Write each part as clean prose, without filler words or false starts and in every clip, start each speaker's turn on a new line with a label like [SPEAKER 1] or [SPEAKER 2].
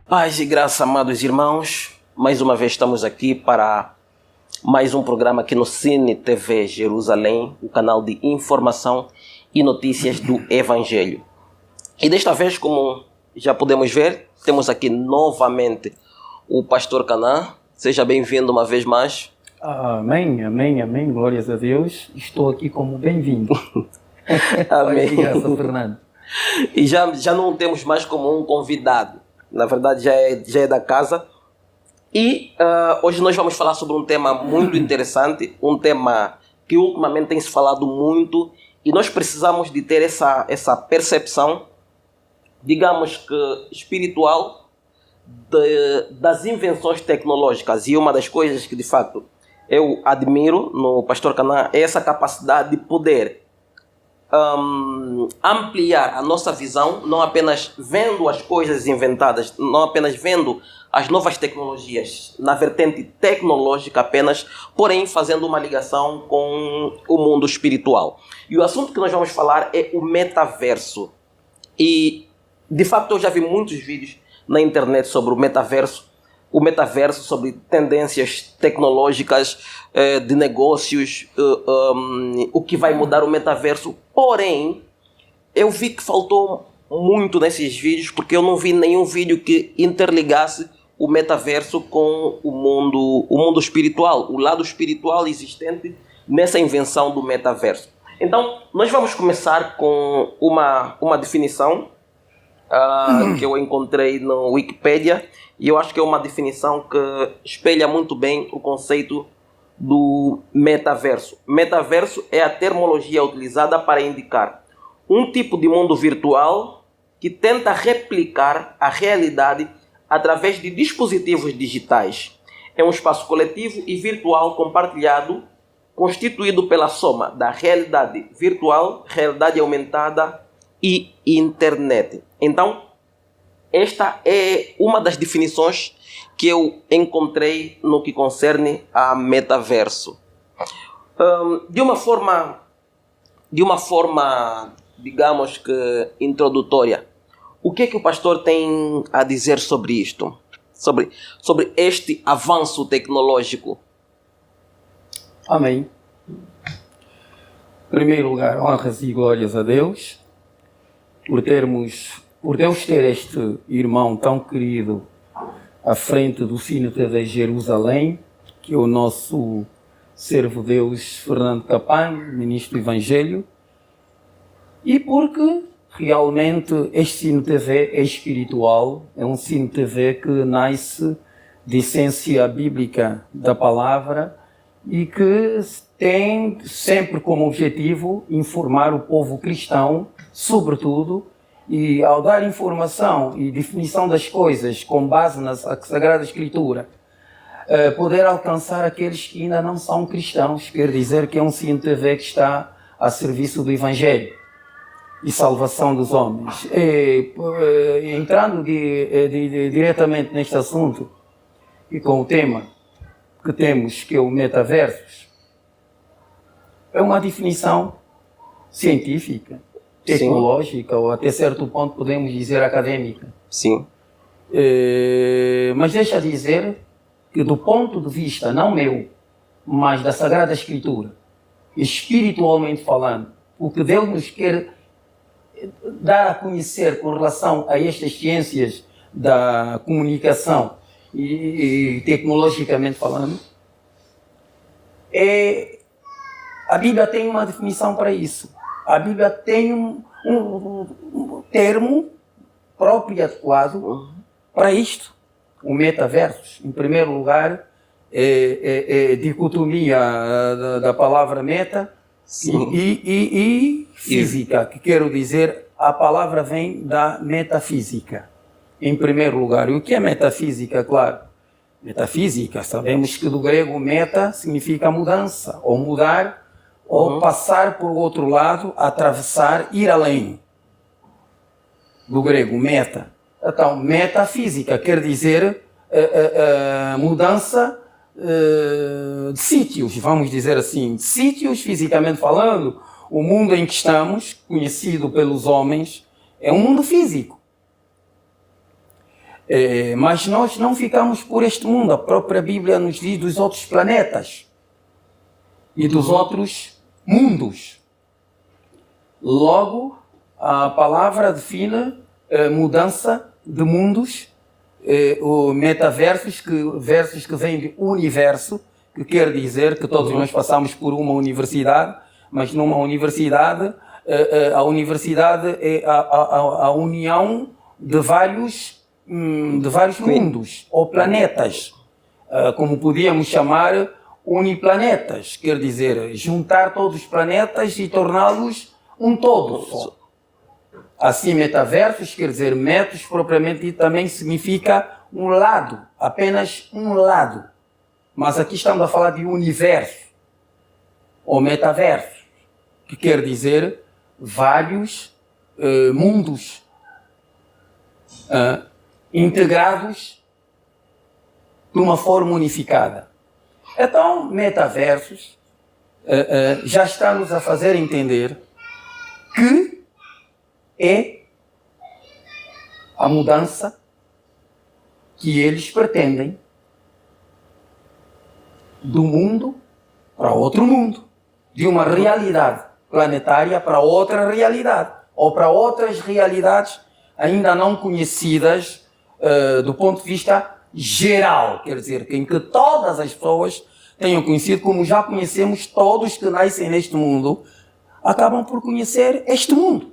[SPEAKER 1] Paz e graça, amados irmãos. Mais uma vez estamos aqui para mais um programa aqui no Cine TV Jerusalém, o canal de informação e notícias do Evangelho. E desta vez, como já podemos ver, temos aqui novamente o Pastor Canaã. Seja bem-vindo uma vez mais.
[SPEAKER 2] Amém, amém, amém. Glórias a Deus. Estou aqui como bem-vindo.
[SPEAKER 1] Amém.
[SPEAKER 2] Obrigado, Fernando.
[SPEAKER 1] E já não temos mais como um convidado. Na verdade, já é da casa. E hoje nós vamos falar sobre um tema muito interessante, um tema que ultimamente tem se falado muito, e nós precisamos de ter essa percepção, digamos que espiritual, das invenções tecnológicas. E uma das coisas que de facto eu admiro no Pastor Canaã é essa capacidade de poder ampliar a nossa visão, não apenas vendo as coisas inventadas, não apenas vendo as novas tecnologias na vertente tecnológica apenas, porém fazendo uma ligação com o mundo espiritual. E o assunto que nós vamos falar é o metaverso. E de facto eu já vi muitos vídeos na internet sobre o metaverso, sobre tendências tecnológicas, de negócios, o que vai mudar o metaverso. Porém, eu vi que faltou muito nesses vídeos, porque eu não vi nenhum vídeo que interligasse o metaverso com o mundo espiritual, o lado espiritual existente nessa invenção do metaverso. Então, nós vamos começar com uma definição que eu encontrei no Wikipedia, e eu acho que é uma definição que espelha muito bem o conceito do metaverso. Metaverso é a terminologia utilizada para indicar um tipo de mundo virtual que tenta replicar a realidade através de dispositivos digitais. É um espaço coletivo e virtual compartilhado, constituído pela soma da realidade virtual, realidade aumentada e internet. Então, esta é uma das definições que eu encontrei no que concerne a metaverso. De uma forma, digamos que introdutória, o que é que o pastor tem a dizer sobre isto? Sobre este avanço tecnológico?
[SPEAKER 2] Amém. Em primeiro lugar, honras e glórias a Deus por Deus ter este irmão tão querido à frente do Cine TV Jerusalém, que é o nosso servo Deus Fernando Capan, ministro do Evangelho, e porque realmente este Cine TV é espiritual, é um Cine TV que nasce de essência bíblica da palavra e que tem sempre como objetivo informar o povo cristão, sobretudo, e ao dar informação e definição das coisas com base na Sagrada Escritura, poder alcançar aqueles que ainda não são cristãos, quer dizer que é um Cine TV que está a serviço do Evangelho e salvação dos homens. Entrando diretamente neste assunto e com o tema que temos, que é o metaverso, é uma definição científica, tecnológica, sim, ou até certo ponto podemos dizer acadêmica.
[SPEAKER 1] Sim.
[SPEAKER 2] Mas deixa dizer que do ponto de vista, não meu, mas da Sagrada Escritura, espiritualmente falando, o que Deus nos quer dar a conhecer com relação a estas ciências da comunicação e tecnologicamente falando, a Bíblia tem uma definição para isso. A Bíblia tem um termo próprio e adequado para isto. O metaverso, em primeiro lugar, é dicotomia da palavra meta e física, que quero dizer, a palavra vem da metafísica, em primeiro lugar. E o que é metafísica? Claro, metafísica, sabemos que do grego meta significa mudança, ou mudar, ou passar por outro lado, atravessar, ir além. Do grego, meta. Então, metafísica quer dizer mudança de sítios, vamos dizer assim. De sítios, fisicamente falando, o mundo em que estamos, conhecido pelos homens, é um mundo físico. Mas nós não ficamos por este mundo. A própria Bíblia nos diz dos outros planetas e dos outros mundos. Logo, a palavra define mudança de mundos, o metaversos, versos que vêm de universo, que quer dizer que todos nós passamos por uma universidade, mas numa universidade, a universidade é a união de vários mundos ou planetas, como podíamos chamar uniplanetas, quer dizer, juntar todos os planetas e torná-los um todo só. Assim, metaversos, quer dizer, metos propriamente dito também significa um lado, apenas um lado. Mas aqui estamos a falar de universo, ou metaverso, que quer dizer vários mundos integrados de uma forma unificada. Então, metaversos já está-nos a fazer entender que é a mudança que eles pretendem do mundo para outro mundo, de uma realidade planetária para outra realidade, ou para outras realidades ainda não conhecidas do ponto de vista geral, quer dizer, em que todas as pessoas tenham conhecido, como já conhecemos todos que nascem neste mundo, acabam por conhecer este mundo.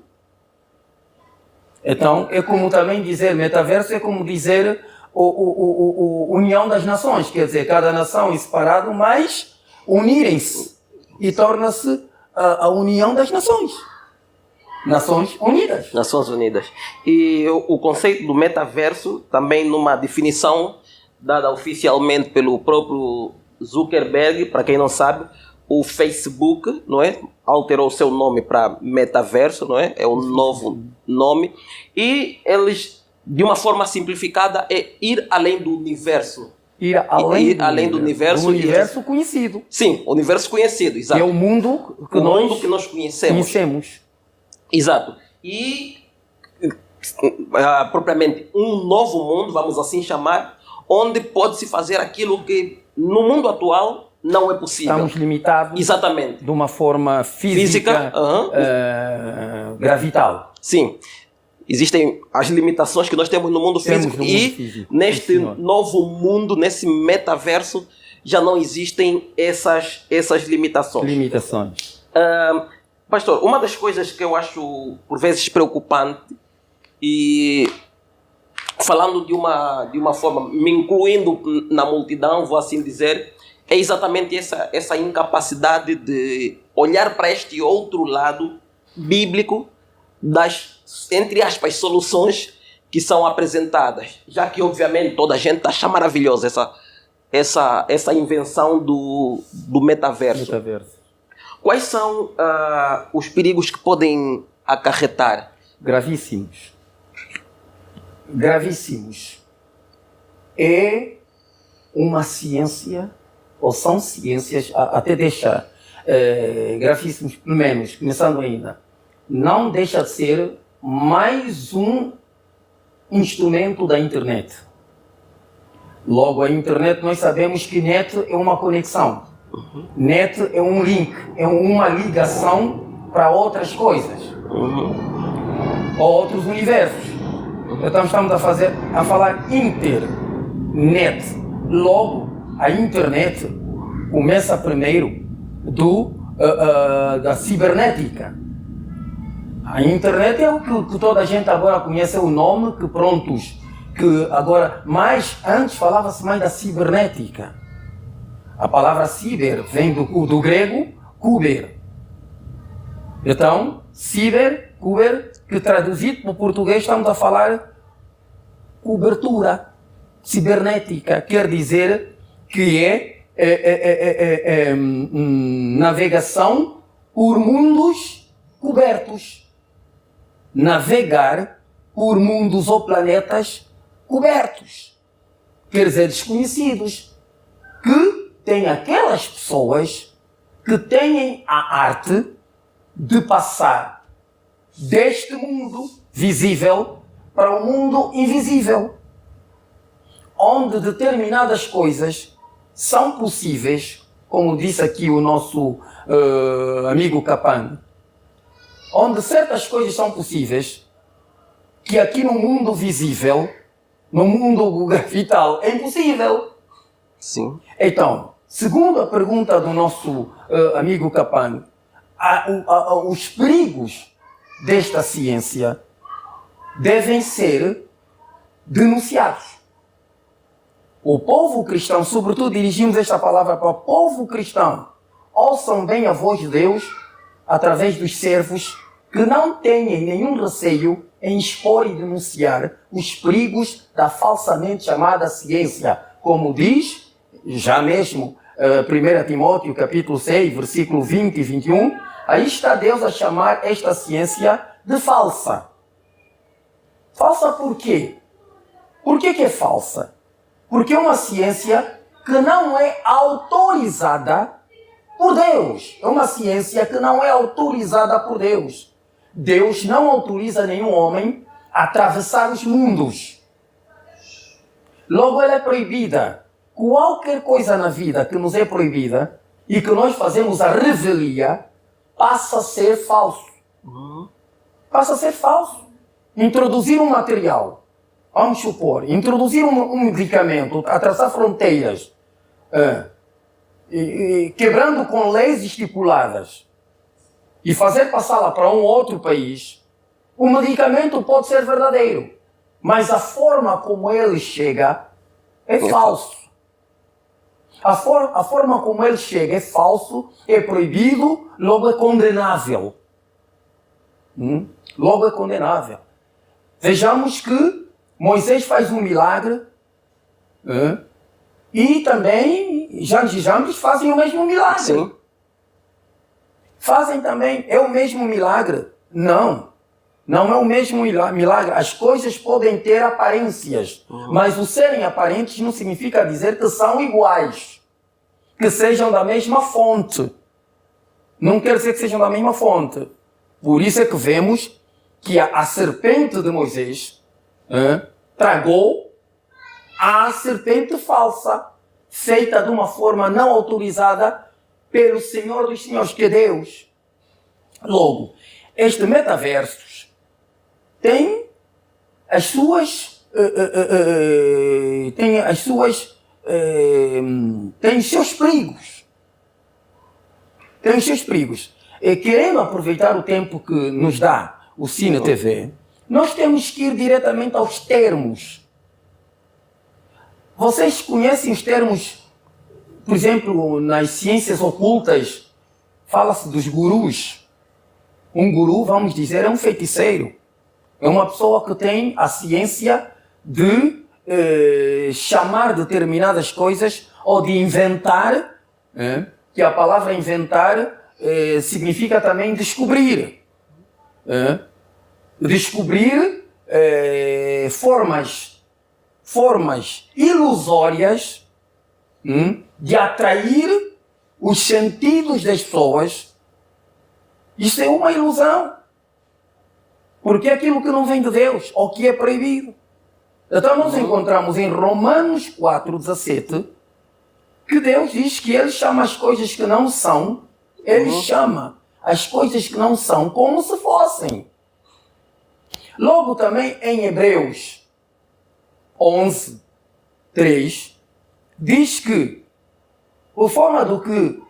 [SPEAKER 2] Então, é como também dizer metaverso, é como dizer união das nações, quer dizer, cada nação é separado, mas unirem-se e torna-se a união das nações. Nações Unidas.
[SPEAKER 1] Nações Unidas. E o conceito do metaverso, também numa definição dada oficialmente pelo próprio Zuckerberg, para quem não sabe, o Facebook, não é? Alterou seu nome para metaverso, não é? É um novo nome. E eles, de uma forma simplificada, é ir além do universo.
[SPEAKER 2] Ir além do universo. Do universo conhecido.
[SPEAKER 1] Sim, o universo conhecido, exato.
[SPEAKER 2] É o mundo que
[SPEAKER 1] nós conhecemos. Exato. E, propriamente, um novo mundo, vamos assim chamar, onde pode-se fazer aquilo que no mundo atual não é possível.
[SPEAKER 2] Estamos limitados.
[SPEAKER 1] Exatamente.
[SPEAKER 2] De uma forma física gravital.
[SPEAKER 1] Sim. Existem as limitações que nós temos no mundo físico e neste novo mundo, nesse metaverso, já não existem essas limitações. Pastor, uma das coisas que eu acho por vezes preocupante, e falando de uma forma, me incluindo na multidão, vou assim dizer, é exatamente essa incapacidade de olhar para este outro lado bíblico das, entre aspas, soluções que são apresentadas. Já que, obviamente, toda a gente acha maravilhosa essa invenção do metaverso. Quais são os perigos que podem acarretar?
[SPEAKER 2] Gravíssimos. Gravíssimos. É uma ciência, ou são ciências, até deixa gravíssimos, pelo menos, começando ainda, não deixa de ser mais um instrumento da internet. Logo, a internet, nós sabemos que net é uma conexão. Net é um link, é uma ligação para outras coisas, ou outros universos. Então estamos a falar internet. Logo, a internet começa primeiro da cibernética. A internet é o que toda a gente agora conhece, o nome que agora, mais antes falava-se mais da cibernética. A palavra ciber vem do grego kuber. Então, ciber, kuber, que traduzido para o português estamos a falar cobertura cibernética. Quer dizer que é navegação por mundos cobertos. Navegar por mundos ou planetas cobertos. Quer dizer, desconhecidos. Que tem aquelas pessoas que têm a arte de passar deste mundo visível para o mundo invisível. onde determinadas coisas são possíveis, como disse aqui o nosso amigo Capang, onde certas coisas são possíveis, que aqui no mundo visível, no mundo vital, é impossível.
[SPEAKER 1] Sim.
[SPEAKER 2] Então, segundo a pergunta do nosso amigo Capang, os perigos desta ciência devem ser denunciados. O povo cristão, sobretudo dirigimos esta palavra para o povo cristão, ouçam bem a voz de Deus através dos servos que não tenham nenhum receio em expor e denunciar os perigos da falsamente chamada ciência, como diz, já mesmo, 1 Timóteo capítulo 6, versículo 20 e 21, aí está Deus a chamar esta ciência de falsa. Falsa por quê? Por que é falsa? Porque é uma ciência que não é autorizada por Deus. É uma ciência que não é autorizada por Deus. Deus não autoriza nenhum homem a atravessar os mundos. Logo, ela é proibida. Qualquer coisa na vida que nos é proibida e que nós fazemos a revelia, passa a ser falso. Passa a ser falso. Introduzir um material, vamos supor, introduzir um medicamento, atravessar fronteiras, quebrando com leis estipuladas e fazer passá-la para um outro país, o medicamento pode ser verdadeiro, mas a forma como ele chega é falso. A forma como ele chega é falso, é proibido, logo é condenável. Logo é condenável. Vejamos que Moisés faz um milagre e também Jannes e Jambres fazem o mesmo milagre.
[SPEAKER 1] Sim.
[SPEAKER 2] Fazem também, é o mesmo milagre? Não. Não é o mesmo milagre. As coisas podem ter aparências, mas o serem aparentes não significa dizer que são iguais, que sejam da mesma fonte. Não quer dizer que sejam da mesma fonte. Por isso é que vemos que a serpente de Moisés tragou a serpente falsa, feita de uma forma não autorizada pelo Senhor dos Senhores, que é Deus. Logo, este metaverso tem as suas tem os seus perigos. Tem os seus perigos. E querendo aproveitar o tempo que nos dá o Cine TV, nós temos que ir diretamente aos termos. Vocês conhecem os termos, por exemplo, nas ciências ocultas, fala-se dos gurus. Um guru, vamos dizer, é um feiticeiro. É uma pessoa que tem a ciência de chamar determinadas coisas ou de inventar, que a palavra inventar significa também descobrir. Descobrir formas ilusórias de atrair os sentidos das pessoas. Isso é uma ilusão. Porque é aquilo que não vem de Deus, ou que é proibido. Então nós encontramos em Romanos 4:17 que Deus diz que Ele chama as coisas que não são, Ele chama as coisas que não são como se fossem. Logo também em Hebreus 11:3 diz que, por forma do que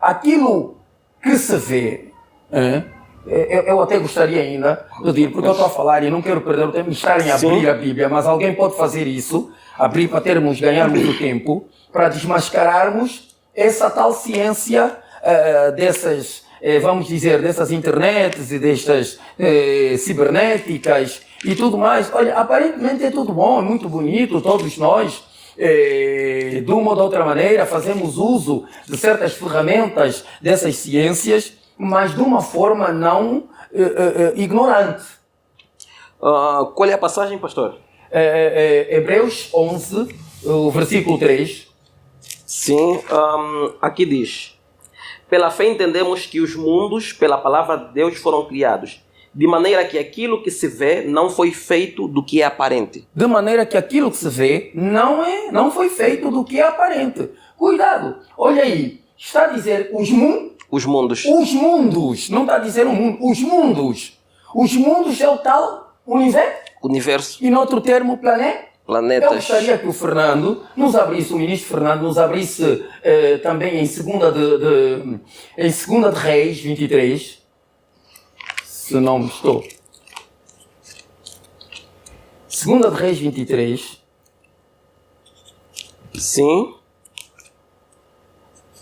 [SPEAKER 2] aquilo que se vê, eu até gostaria ainda de dizer, porque eu estou a falar e não quero perder o tempo de estarem a abrir a Bíblia, mas alguém pode fazer isso, abrir para ganharmos o tempo, para desmascararmos essa tal ciência dessas, vamos dizer, dessas internets e destas cibernéticas e tudo mais. Olha, aparentemente é tudo bom, é muito bonito, todos nós, de uma ou de outra maneira, fazemos uso de certas ferramentas dessas ciências, mas de uma forma não ignorante.
[SPEAKER 1] Qual é a passagem, pastor?
[SPEAKER 2] Hebreus 11, o versículo 3.
[SPEAKER 1] Sim, aqui diz: pela fé entendemos que os mundos, pela palavra de Deus, foram criados, de maneira que aquilo que se vê não foi feito do que é aparente.
[SPEAKER 2] De maneira que aquilo que se vê não foi feito do que é aparente. Cuidado, olha aí, está a dizer
[SPEAKER 1] Os mundos.
[SPEAKER 2] Os mundos, não está a dizer o mundo, os mundos. Os mundos é o tal
[SPEAKER 1] Universo.
[SPEAKER 2] E no outro termo,
[SPEAKER 1] Planetas.
[SPEAKER 2] Eu gostaria que o Fernando nos abrisse, o ministro Fernando nos abrisse também em segunda de Reis 23, se não me estou. Segunda de Reis 23.
[SPEAKER 1] Sim.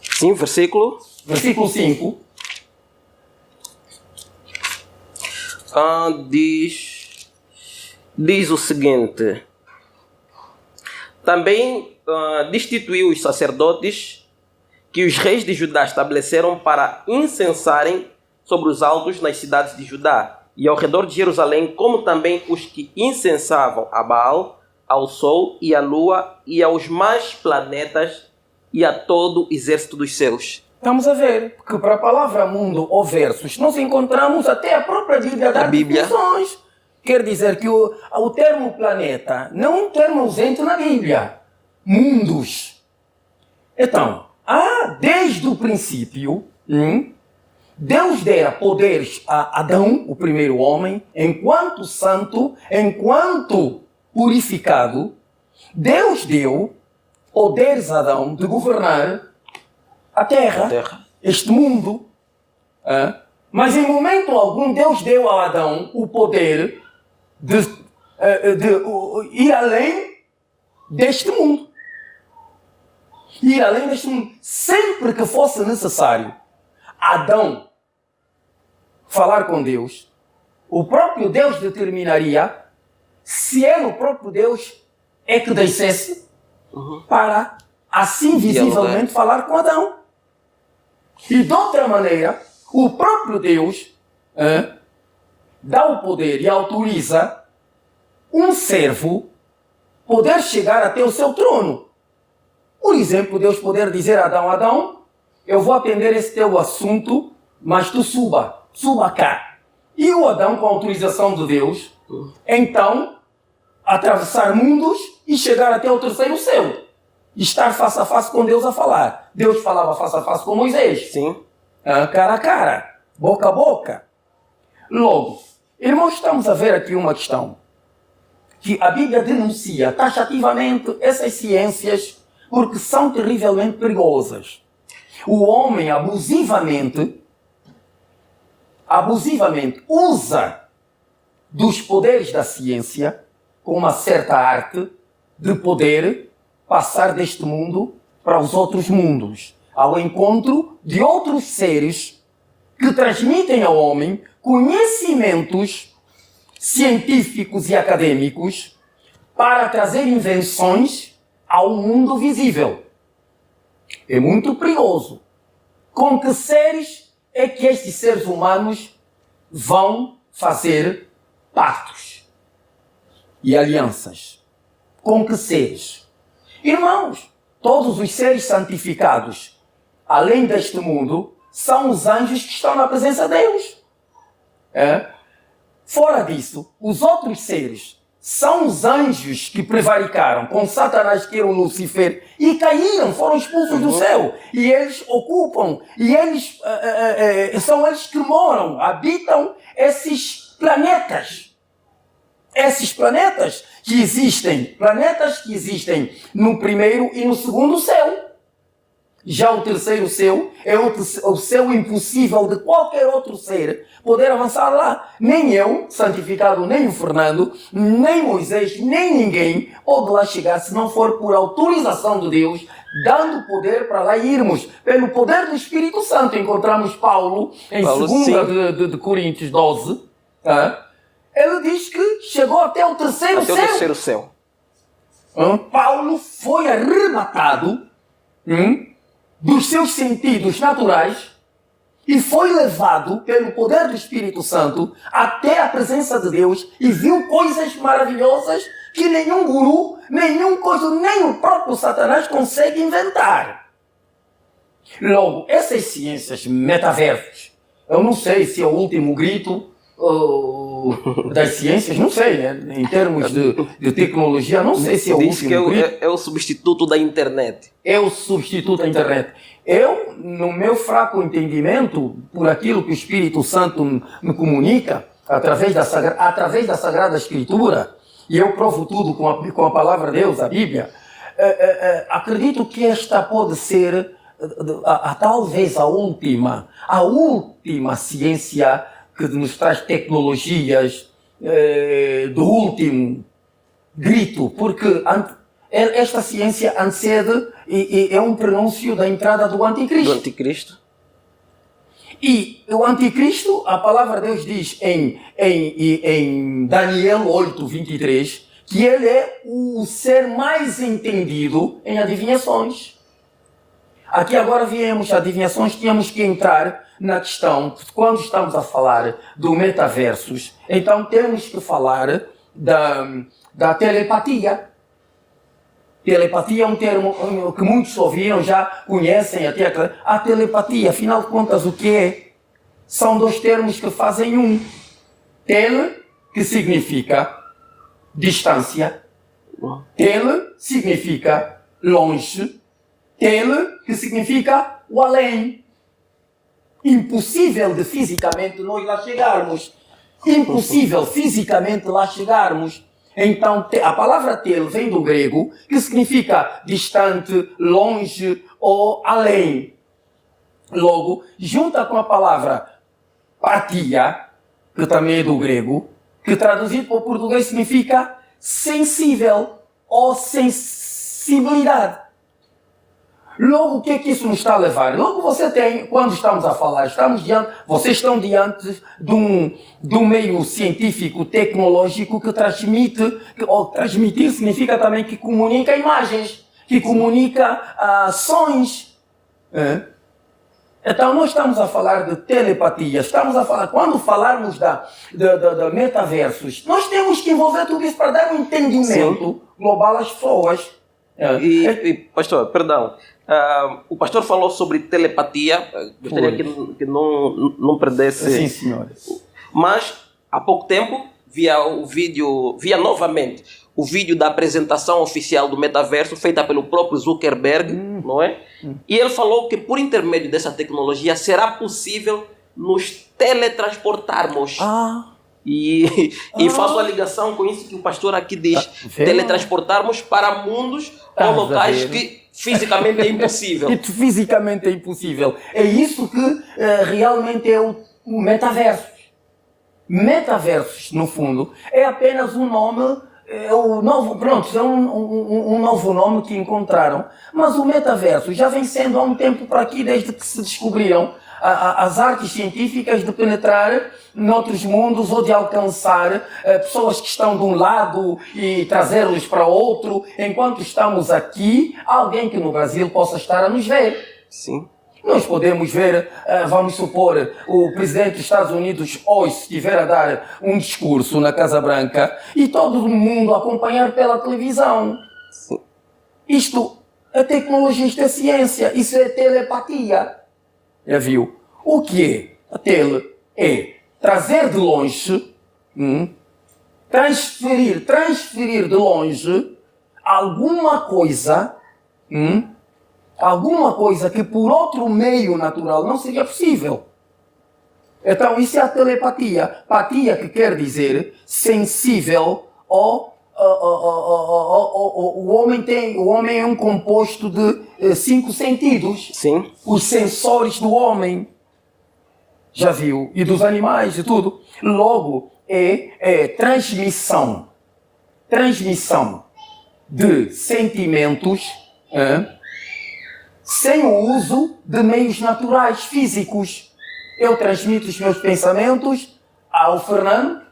[SPEAKER 1] Sim, versículo
[SPEAKER 2] 5.
[SPEAKER 1] Diz o seguinte: também destituiu os sacerdotes que os reis de Judá estabeleceram para incensarem sobre os altos nas cidades de Judá e ao redor de Jerusalém, como também os que incensavam a Baal, ao sol e à lua e aos mais planetas e a todo o exército dos céus.
[SPEAKER 2] Estamos a ver que para a palavra mundo ou versos nós encontramos até a própria Bíblia a dar definições. Quer dizer que o termo planeta não é um termo ausente na Bíblia. Mundos. Então, desde o princípio, Deus dera poderes a Adão, o primeiro homem, enquanto santo, enquanto purificado. Deus deu poderes a Adão de governar a terra, este mundo. Mas em momento algum Deus deu a Adão o poder de ir além deste mundo. Ir além deste mundo. Sempre que fosse necessário Adão falar com Deus, o próprio Deus determinaria se ele, o próprio Deus, é que descesse para assim visivelmente falar com Adão. E de outra maneira, o próprio Deus dá o poder e autoriza um servo poder chegar até o seu trono. Por exemplo, Deus poder dizer a Adão: Adão, eu vou atender esse teu assunto, mas tu suba cá. E o Adão, com a autorização de Deus, então, atravessar mundos e chegar até o terceiro céu. Estar face a face com Deus a falar. Deus falava face a face com Moisés.
[SPEAKER 1] Sim.
[SPEAKER 2] Cara a cara, boca a boca. Logo, irmãos, estamos a ver aqui uma questão. Que a Bíblia denuncia taxativamente essas ciências porque são terrivelmente perigosas. O homem abusivamente usa dos poderes da ciência com uma certa arte de poder passar deste mundo para os outros mundos, ao encontro de outros seres que transmitem ao homem conhecimentos científicos e acadêmicos para trazer invenções ao mundo visível. É muito perigoso. Com que seres é que estes seres humanos vão fazer pactos e alianças? Com que seres? Irmãos, todos os seres santificados, além deste mundo, são os anjos que estão na presença de Deus. Fora disso, os outros seres são os anjos que prevaricaram com Satanás, que era o Lúcifer, e caíram, foram expulsos do céu. E eles ocupam, e eles são eles que moram, habitam esses planetas. Esses planetas que existem no primeiro e no segundo céu. Já o terceiro céu é o céu impossível de qualquer outro ser poder avançar lá. Nem eu, santificado, nem o Fernando, nem Moisés, nem ninguém pode lá chegar se não for por autorização de Deus, dando poder para lá irmos. Pelo poder do Espírito Santo. Encontramos Paulo em 2 de Coríntios 12. Ele diz que chegou até o terceiro céu. Paulo foi arrebatado dos seus sentidos naturais e foi levado pelo poder do Espírito Santo até a presença de Deus e viu coisas maravilhosas que nenhum guru, nem o próprio Satanás consegue inventar. Logo, essas ciências metaversos, eu não sei se é o último grito das ciências, não sei, né? Em termos de tecnologia, não sei se é o
[SPEAKER 1] Diz
[SPEAKER 2] último.
[SPEAKER 1] que é o substituto da internet.
[SPEAKER 2] É o substituto da internet. Eu, no meu fraco entendimento, por aquilo que o Espírito Santo me comunica, através da Sagrada Escritura, e eu provo tudo com a palavra de Deus, a Bíblia, acredito que esta pode ser talvez a última ciência que nos traz tecnologias do último grito, porque esta ciência antecede e é um prenúncio da entrada do Anticristo.
[SPEAKER 1] Do Anticristo.
[SPEAKER 2] E o Anticristo, a palavra de Deus diz em Daniel 8:23, que ele é o ser mais entendido em adivinhações. Aqui agora viemos adivinhações, tínhamos que entrar na questão, quando estamos a falar do metaversos, então temos que falar da telepatia. Telepatia é um termo que muitos ouviram, já conhecem até a telepatia. Afinal de contas, o que é? São dois termos que fazem um. Tele, que significa distância. Tele significa longe. Tele, que significa o além. Impossível de fisicamente nós lá chegarmos. Impossível fisicamente lá chegarmos. Então, a palavra tel vem do grego, que significa distante, longe ou além. Logo, junta com a palavra patia, que também é do grego, que traduzido para o português significa sensível ou sensibilidade. Logo, o que é que isso nos está a levar? Logo você tem, quando estamos a falar, vocês estão diante de um meio científico, tecnológico que transmite, transmitir significa também que comunica imagens, que comunica sons. Então nós estamos a falar de telepatia, estamos a falar, quando falarmos da metaversos, nós temos que envolver tudo isso para dar um entendimento global às pessoas.
[SPEAKER 1] Pastor, perdão. O pastor falou sobre telepatia. Gostaria que não perdesse.
[SPEAKER 2] Sim, senhores.
[SPEAKER 1] Mas, há pouco tempo, via novamente o vídeo da apresentação oficial do metaverso, feita pelo próprio Zuckerberg, não é? E ele falou que, por intermédio dessa tecnologia, será possível nos teletransportarmos. E faço a ligação com isso que o pastor aqui diz, teletransportarmos para mundos ou locais que fisicamente é impossível.
[SPEAKER 2] Fisicamente é impossível. É isso que realmente é o metaverso. Metaversos, no fundo, é apenas um nome, é um novo nome que encontraram. Mas o metaverso já vem sendo há um tempo para aqui, desde que se descobriram as artes científicas de penetrar noutros mundos ou de alcançar pessoas que estão de um lado e trazê-los para outro, enquanto estamos aqui, alguém que no Brasil possa estar a nos ver.
[SPEAKER 1] Sim.
[SPEAKER 2] Nós podemos ver, vamos supor, o presidente dos Estados Unidos hoje, se estiver a dar um discurso na Casa Branca e todo mundo acompanhar pela televisão.
[SPEAKER 1] Sim.
[SPEAKER 2] Isto é tecnologia, isto é ciência, isso é telepatia. Já viu? O que é? A tele é trazer de longe, transferir de longe alguma coisa que por outro meio natural não seria possível. Então isso é a telepatia. Patia, que quer dizer sensível ou o homem é um composto de 5 sentidos.
[SPEAKER 1] Sim.
[SPEAKER 2] Os sensores do homem, já viu, e dos animais e tudo. Logo, é transmissão de sentimentos sem o uso de meios naturais, físicos. Eu transmito os meus pensamentos ao Fernando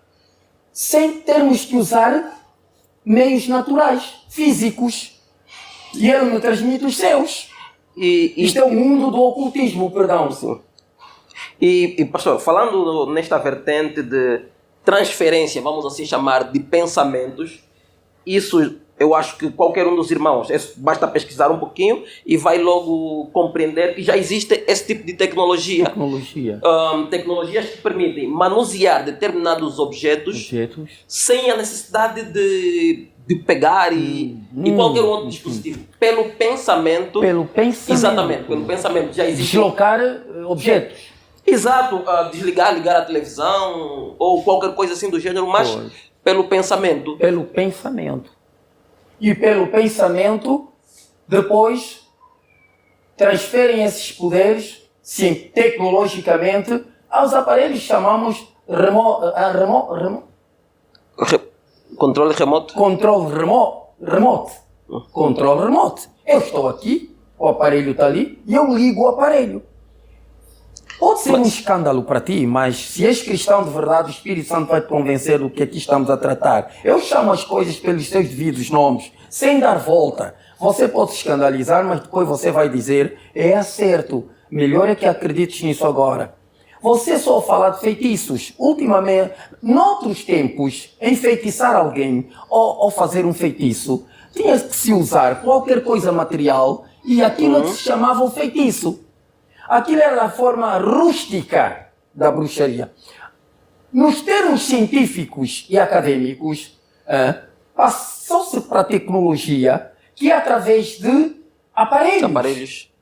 [SPEAKER 2] sem termos que usar meios naturais, físicos. E ele me transmite os seus. Isto é o mundo do ocultismo, perdão.
[SPEAKER 1] Sim. E pastor, falando nesta vertente de transferência, vamos assim chamar, de pensamentos, isso eu acho que qualquer um dos irmãos, basta pesquisar um pouquinho e vai logo compreender que já existe esse tipo de tecnologia. Tecnologias que permitem manusear determinados objetos sem a necessidade de pegar e qualquer outro dispositivo. Pelo pensamento. Exatamente, pelo pensamento. Já existe.
[SPEAKER 2] Deslocar objetos.
[SPEAKER 1] Exato, desligar, ligar a televisão ou qualquer coisa assim do gênero, mas pelo pensamento.
[SPEAKER 2] Pelo pensamento. E pelo pensamento, depois transferem esses poderes, sim, tecnologicamente, aos aparelhos que chamamos
[SPEAKER 1] controle remoto.
[SPEAKER 2] Controle remoto. Controle remoto. Eu estou aqui, o aparelho está ali e eu ligo o aparelho. Pode ser um escândalo para ti, mas se és cristão de verdade, o Espírito Santo vai te convencer do que aqui estamos a tratar. Eu chamo as coisas pelos seus devidos nomes, sem dar volta. Você pode se escandalizar, mas depois você vai dizer, é certo, melhor é que acredites nisso agora. Você só fala de feitiços. Ultimamente, noutros tempos, enfeitiçar alguém ou fazer um feitiço, tinha que se usar qualquer coisa material e aquilo que se chamava o feitiço. Aquilo era a forma rústica da bruxaria. Nos termos científicos e acadêmicos, passou-se para a tecnologia que é através de aparelhos.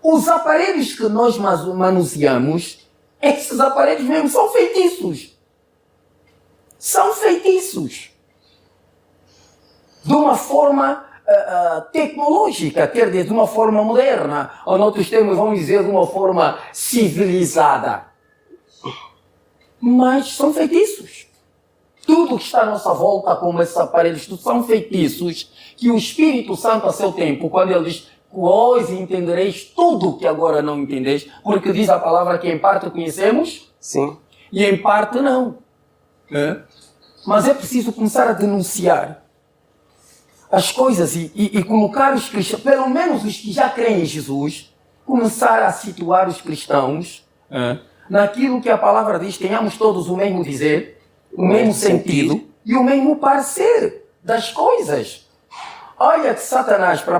[SPEAKER 2] Os aparelhos que nós manuseamos, esses aparelhos mesmo são feitiços. São feitiços. De uma forma tecnológica, quer dizer, de uma forma moderna, ou noutros termos vamos dizer de uma forma civilizada. Mas são feitiços. Tudo que está à nossa volta, como esses aparelhos, tudo são feitiços que o Espírito Santo, a seu tempo, quando ele diz, vós entendereis tudo que agora não entendeis, porque diz a palavra que em parte conhecemos,
[SPEAKER 1] sim,
[SPEAKER 2] e em parte não. Mas é preciso começar a denunciar as coisas e colocar os cristãos, pelo menos os que já creem em Jesus, começar a situar os cristãos naquilo que a palavra diz, tenhamos todos o mesmo dizer, o mesmo sentido e o mesmo parecer das coisas. Olha que Satanás, para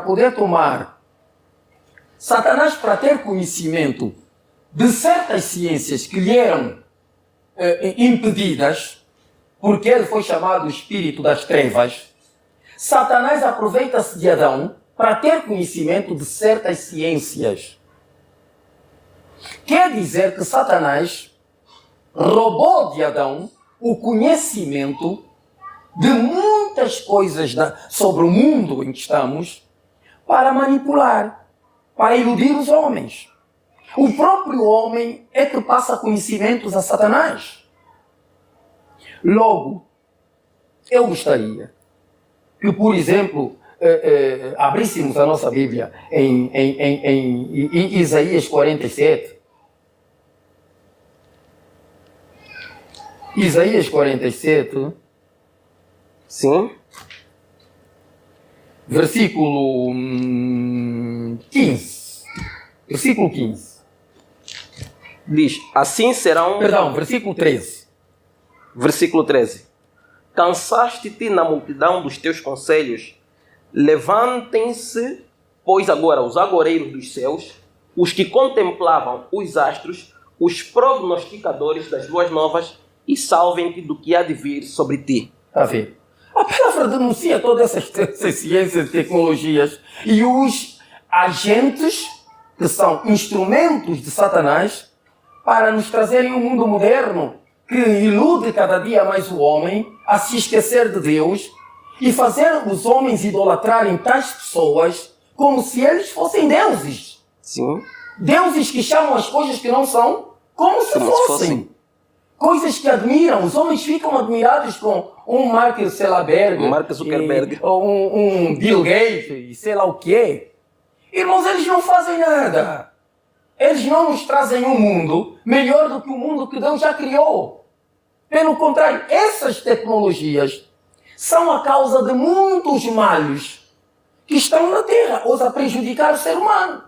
[SPEAKER 2] ter conhecimento de certas ciências que lhe eram impedidas, porque ele foi chamado o espírito das trevas, Satanás aproveita-se de Adão para ter conhecimento de certas ciências. Quer dizer que Satanás roubou de Adão o conhecimento de muitas coisas sobre o mundo em que estamos para manipular, para iludir os homens. O próprio homem é que passa conhecimentos a Satanás. Logo, eu gostaria que, por exemplo, abríssemos a nossa Bíblia em Isaías 47. Isaías 47.
[SPEAKER 1] Sim.
[SPEAKER 2] Versículo 15. Versículo 15.
[SPEAKER 1] Diz, assim serão...
[SPEAKER 2] Perdão, versículo 13.
[SPEAKER 1] Versículo 13. Cansaste-te na multidão dos teus conselhos. Levantem-se, pois agora os agoreiros dos céus, os que contemplavam os astros, os prognosticadores das boas novas, e salvem-te do que há de vir sobre ti.
[SPEAKER 2] Está a ver? A palavra denuncia todas essas ciências e tecnologias e os agentes que são instrumentos de Satanás para nos trazerem um mundo moderno que ilude cada dia mais o homem a se esquecer de Deus e fazer os homens idolatrarem tais pessoas como se eles fossem deuses.
[SPEAKER 1] Sim.
[SPEAKER 2] Deuses que chamam as coisas que não são como se fossem. Coisas que admiram. Os homens ficam admirados com um Mark
[SPEAKER 1] Zuckerberg,
[SPEAKER 2] ou um Bill Gates e sei lá o quê. Irmãos, eles não fazem nada. Eles não nos trazem um mundo melhor do que o mundo que Deus já criou. Pelo contrário, essas tecnologias são a causa de muitos males que estão na Terra, ou a prejudicar o ser humano.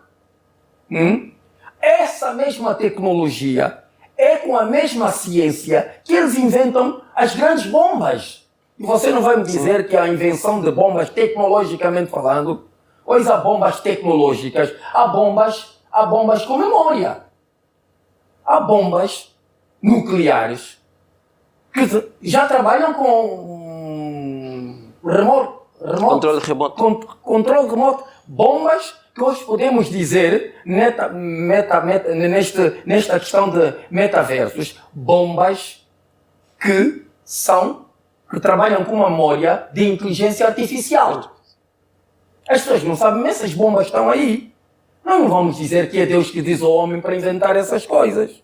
[SPEAKER 2] Essa mesma tecnologia é com a mesma ciência que eles inventam as grandes bombas. E você não vai me dizer que a invenção de bombas, tecnologicamente falando, pois há bombas tecnológicas, há bombas com memória. Há bombas nucleares que já trabalham com
[SPEAKER 1] Controle remoto.
[SPEAKER 2] controle remoto. Bombas que hoje podemos dizer, nesta questão de metaversos, bombas que trabalham com memória de inteligência artificial. As pessoas não sabem, mas essas bombas estão aí. Nós não vamos dizer que é Deus que diz ao homem para inventar essas coisas.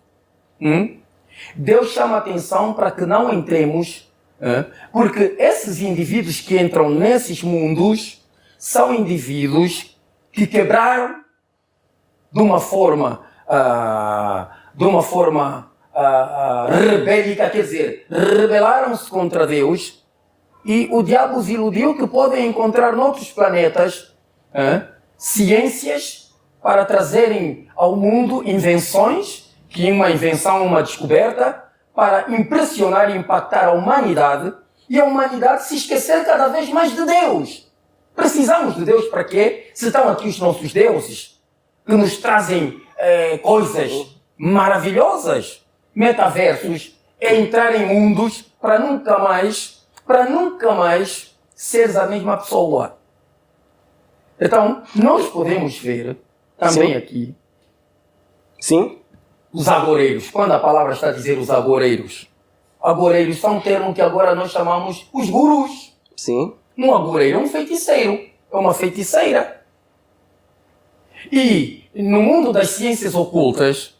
[SPEAKER 2] Deus chama a atenção para que não entremos, porque esses indivíduos que entram nesses mundos são indivíduos que quebraram de uma forma rebélica, quer dizer, rebelaram-se contra Deus, e o diabo os iludiu que podem encontrar noutros planetas ciências para trazerem ao mundo invenções, que uma invenção, uma descoberta, para impressionar e impactar a humanidade, e a humanidade se esquecer cada vez mais de Deus. Precisamos de Deus para quê? Se estão aqui os nossos deuses, que nos trazem coisas maravilhosas, metaversos, é entrar em mundos para nunca mais seres a mesma pessoa. Então, nós podemos ver também
[SPEAKER 1] Sim.
[SPEAKER 2] aqui
[SPEAKER 1] Sim?
[SPEAKER 2] os agoreiros. Quando a palavra está a dizer os agoreiros, agoreiros são um termo que agora nós chamamos os gurus.
[SPEAKER 1] Sim.
[SPEAKER 2] Um agoreiro é um feiticeiro, é uma feiticeira. E no mundo das ciências ocultas,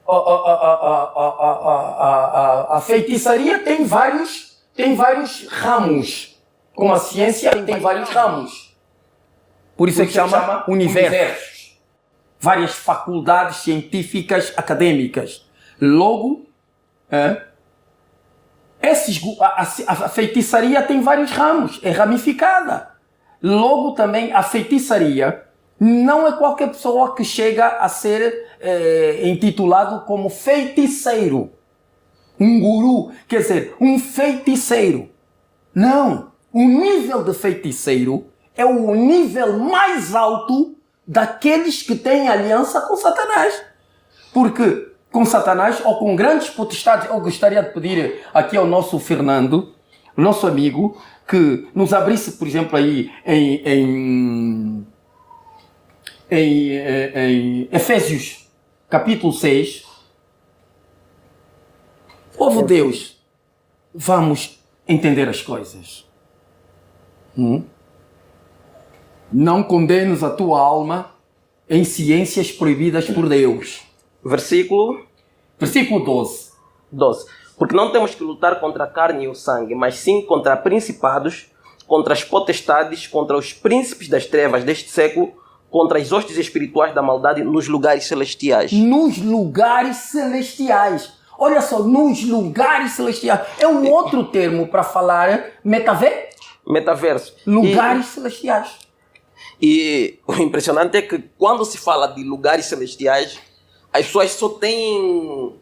[SPEAKER 2] a feitiçaria tem vários ramos. Como a ciência tem vários ramos. Por isso é que chama universos. Várias faculdades científicas acadêmicas. Logo, a feitiçaria tem vários ramos, é ramificada. Logo também a feitiçaria não é qualquer pessoa que chega a ser intitulado como feiticeiro. Um guru, quer dizer, um feiticeiro. Não, o nível de feiticeiro é o nível mais alto daqueles que têm aliança com Satanás. Porque com Satanás ou com grandes potestades, eu gostaria de pedir aqui ao nosso Fernando, nosso amigo, que nos abrisse, por exemplo, aí em Efésios, capítulo 6. Povo de Deus, vamos entender as coisas. Não condenes a tua alma em ciências proibidas por Deus.
[SPEAKER 1] Versículo
[SPEAKER 2] 12.
[SPEAKER 1] 12. Porque não temos que lutar contra a carne e o sangue, mas sim contra principados, contra as potestades, contra os príncipes das trevas deste século, contra as hostes espirituais da maldade nos lugares celestiais.
[SPEAKER 2] Nos lugares celestiais. Olha só, nos lugares celestiais. É um outro termo para falar
[SPEAKER 1] Metaverso.
[SPEAKER 2] lugares celestiais.
[SPEAKER 1] E o impressionante é que quando se fala de lugares celestiais, as pessoas só têm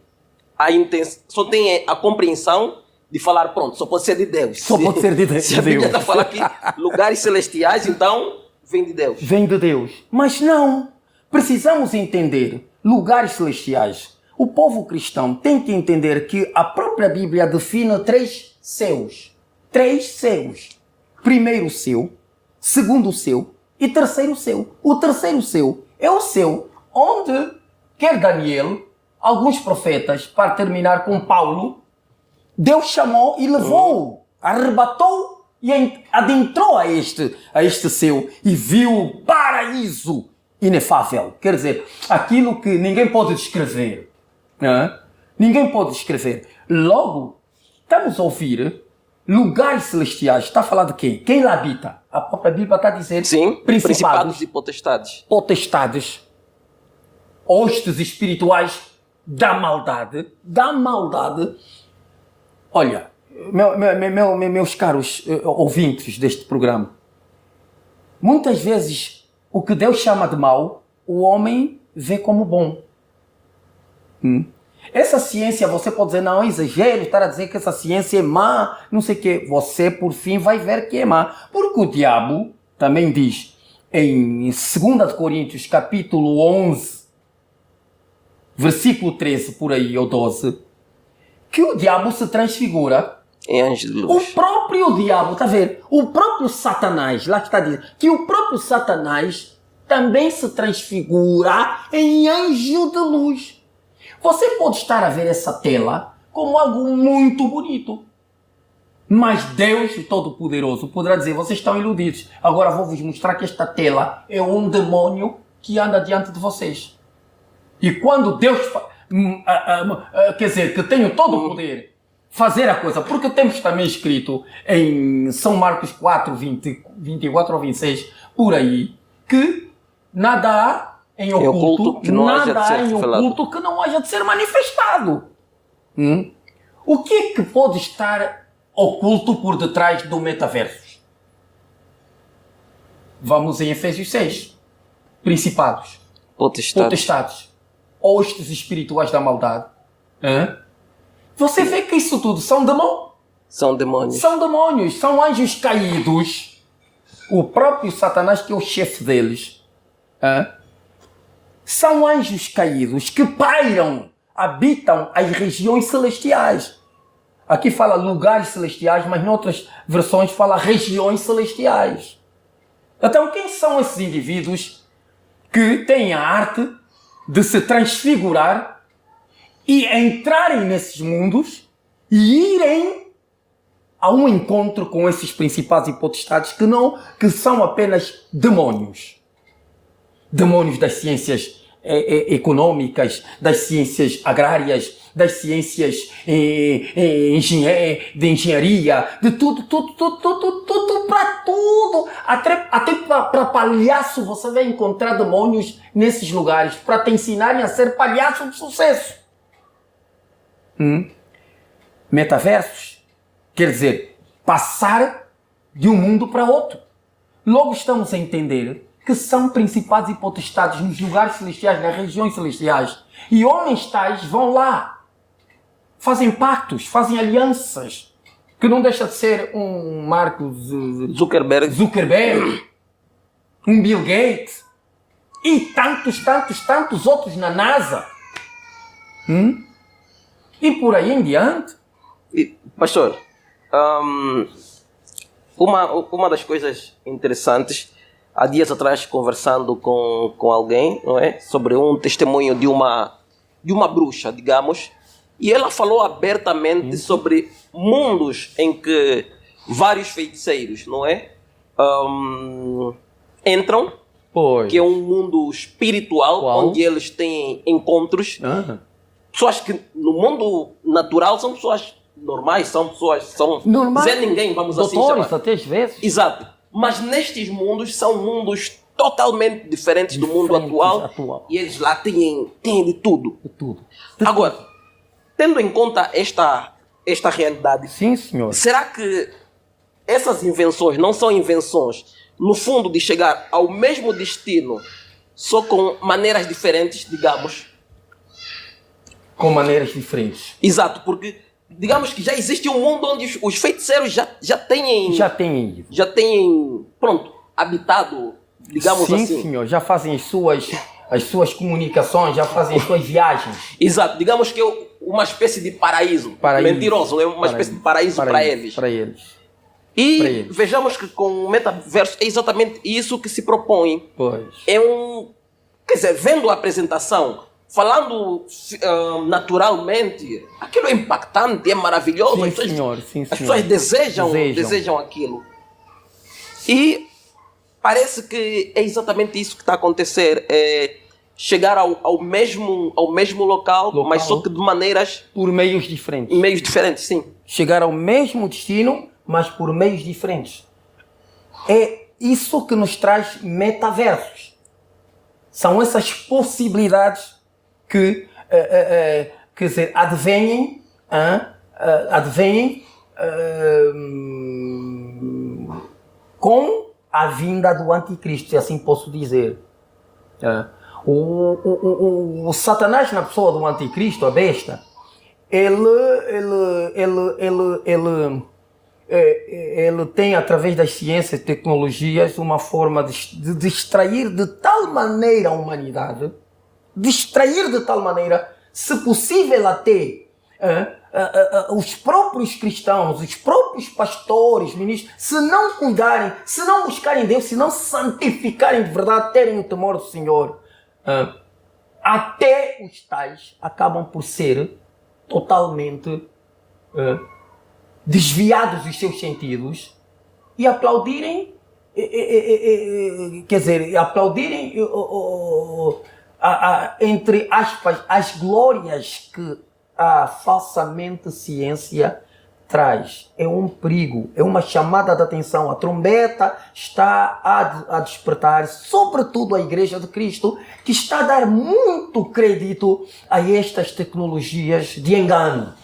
[SPEAKER 1] a compreensão de falar, pronto, só pode ser de Deus.
[SPEAKER 2] Só pode ser de Deus.
[SPEAKER 1] Se a Bíblia está falando aqui, lugares celestiais, então vem de Deus.
[SPEAKER 2] Vem de Deus. Mas não. Precisamos entender lugares celestiais. O povo cristão tem que entender que a própria Bíblia define 3 céus. 3 céus. Primeiro céu, segundo céu e terceiro céu. O terceiro céu é o céu onde quer Daniel, alguns profetas, para terminar com Paulo, Deus chamou e levou, arrebatou e adentrou a este céu e viu o paraíso inefável. Quer dizer, aquilo que ninguém pode descrever. Ninguém pode descrever. Logo, estamos a ouvir lugares celestiais. Está a falar de quem? Quem lá habita? A própria Bíblia está a dizer
[SPEAKER 1] Sim, principados e potestades.
[SPEAKER 2] Potestades, hostes espirituais da maldade. Olha, meus caros ouvintes deste programa, muitas vezes o que Deus chama de mal, o homem vê como bom. Essa ciência, você pode dizer, não, é exagero, estar a dizer que essa ciência é má, não sei o quê. Você, por fim, vai ver que é má. Porque o diabo também diz, em 2 Coríntios, capítulo 11, versículo 13, por aí, ou 12, que o diabo se transfigura
[SPEAKER 1] em anjo de luz.
[SPEAKER 2] o próprio diabo, está a ver? O próprio Satanás, lá está dizendo, que o próprio Satanás também se transfigura em anjo de luz. Você pode estar a ver essa tela como algo muito bonito. Mas Deus, o Todo-Poderoso, poderá dizer, vocês estão iludidos. Agora vou-vos mostrar que esta tela é um demônio que anda diante de vocês. E quando Deus, quer dizer, que tem todo o poder, fazer a coisa, porque temos também escrito em São Marcos 4, 24 ou 26, por aí, que nada há em oculto que não haja de ser oculto que não haja de ser manifestado. O que é que pode estar oculto por detrás do metaverso? Vamos em Efésios 6. Principados, potestades, hostes espirituais da maldade. Você vê que isso tudo são demônios.
[SPEAKER 1] São demônios.
[SPEAKER 2] São demônios, são anjos caídos. O próprio Satanás, que é o chefe deles, são anjos caídos que pairam, habitam as regiões celestiais. Aqui fala lugares celestiais, mas em outras versões fala regiões celestiais. Então, quem são esses indivíduos que têm a arte de se transfigurar e entrarem nesses mundos e irem a um encontro com esses principados e potestades que são apenas demônios? Demônios das ciências econômicas, das ciências agrárias, das ciências de engenharia, de tudo para tudo. Até para palhaço você vai encontrar demônios nesses lugares para te ensinarem a ser palhaço de sucesso. Metaversos quer dizer passar de um mundo para outro. Logo estamos a entender que são principados e potestades nos lugares celestiais, nas regiões celestiais. E homens tais vão lá, fazem pactos, fazem alianças, que não deixa de ser um Mark Zuckerberg, um Bill Gates, e tantos outros na NASA. E por aí em diante.
[SPEAKER 1] Pastor, uma das coisas interessantes, há dias atrás, conversando com alguém, não é, sobre um testemunho de uma bruxa, digamos, e ela falou abertamente sobre mundos em que vários feiticeiros, não é, entram, que é um mundo espiritual, onde eles têm encontros. Pessoas que no mundo natural são pessoas normais, são Zé ninguém, vamos assim chamar.
[SPEAKER 2] Até às vezes.
[SPEAKER 1] Exato. Mas nestes mundos são mundos totalmente diferentes do mundo atual. E eles lá têm de tudo. Agora, tendo em conta esta realidade,
[SPEAKER 2] sim, senhor,
[SPEAKER 1] será que essas invenções não são invenções, no fundo, de chegar ao mesmo destino, só com maneiras diferentes, digamos?
[SPEAKER 2] Com maneiras diferentes.
[SPEAKER 1] Exato, porque digamos que já existe um mundo onde os feiticeiros já têm, pronto, habitado, digamos
[SPEAKER 2] sim,
[SPEAKER 1] assim.
[SPEAKER 2] Sim, senhor, já fazem as suas comunicações, já fazem as suas viagens.
[SPEAKER 1] Exato, digamos que é uma espécie de paraíso. Mentiroso, é uma espécie de paraíso para eles. E vejamos que com o metaverso é exatamente isso que se propõe.
[SPEAKER 2] Pois.
[SPEAKER 1] Quer dizer, vendo a apresentação, falando naturalmente, aquilo é impactante, é maravilhoso.
[SPEAKER 2] Sim,
[SPEAKER 1] as pessoas,
[SPEAKER 2] senhor.
[SPEAKER 1] As pessoas desejam aquilo. E parece que é exatamente isso que está a acontecer. É chegar ao mesmo local, mas só que de maneiras...
[SPEAKER 2] Por meios diferentes.
[SPEAKER 1] Meios diferentes, sim.
[SPEAKER 2] Chegar ao mesmo destino, mas por meios diferentes. É isso que nos traz metaversos. São essas possibilidades que, quer dizer, advêm com a vinda do anticristo, se assim posso dizer. O Satanás, na pessoa do anticristo, a besta, ele tem, através das ciências e tecnologias, uma forma de distrair de tal maneira a humanidade, distrair de tal maneira, se possível até os próprios cristãos, os próprios pastores, ministros, se não cuidarem, se não buscarem Deus, se não se santificarem de verdade, terem o temor do Senhor, até os tais acabam por ser totalmente desviados dos seus sentidos e aplaudirem, aplaudirem, entre aspas, as glórias que a falsamente ciência traz. É um perigo, é uma chamada de atenção. A trombeta está a despertar, sobretudo a Igreja de Cristo, que está a dar muito crédito a estas tecnologias de engano.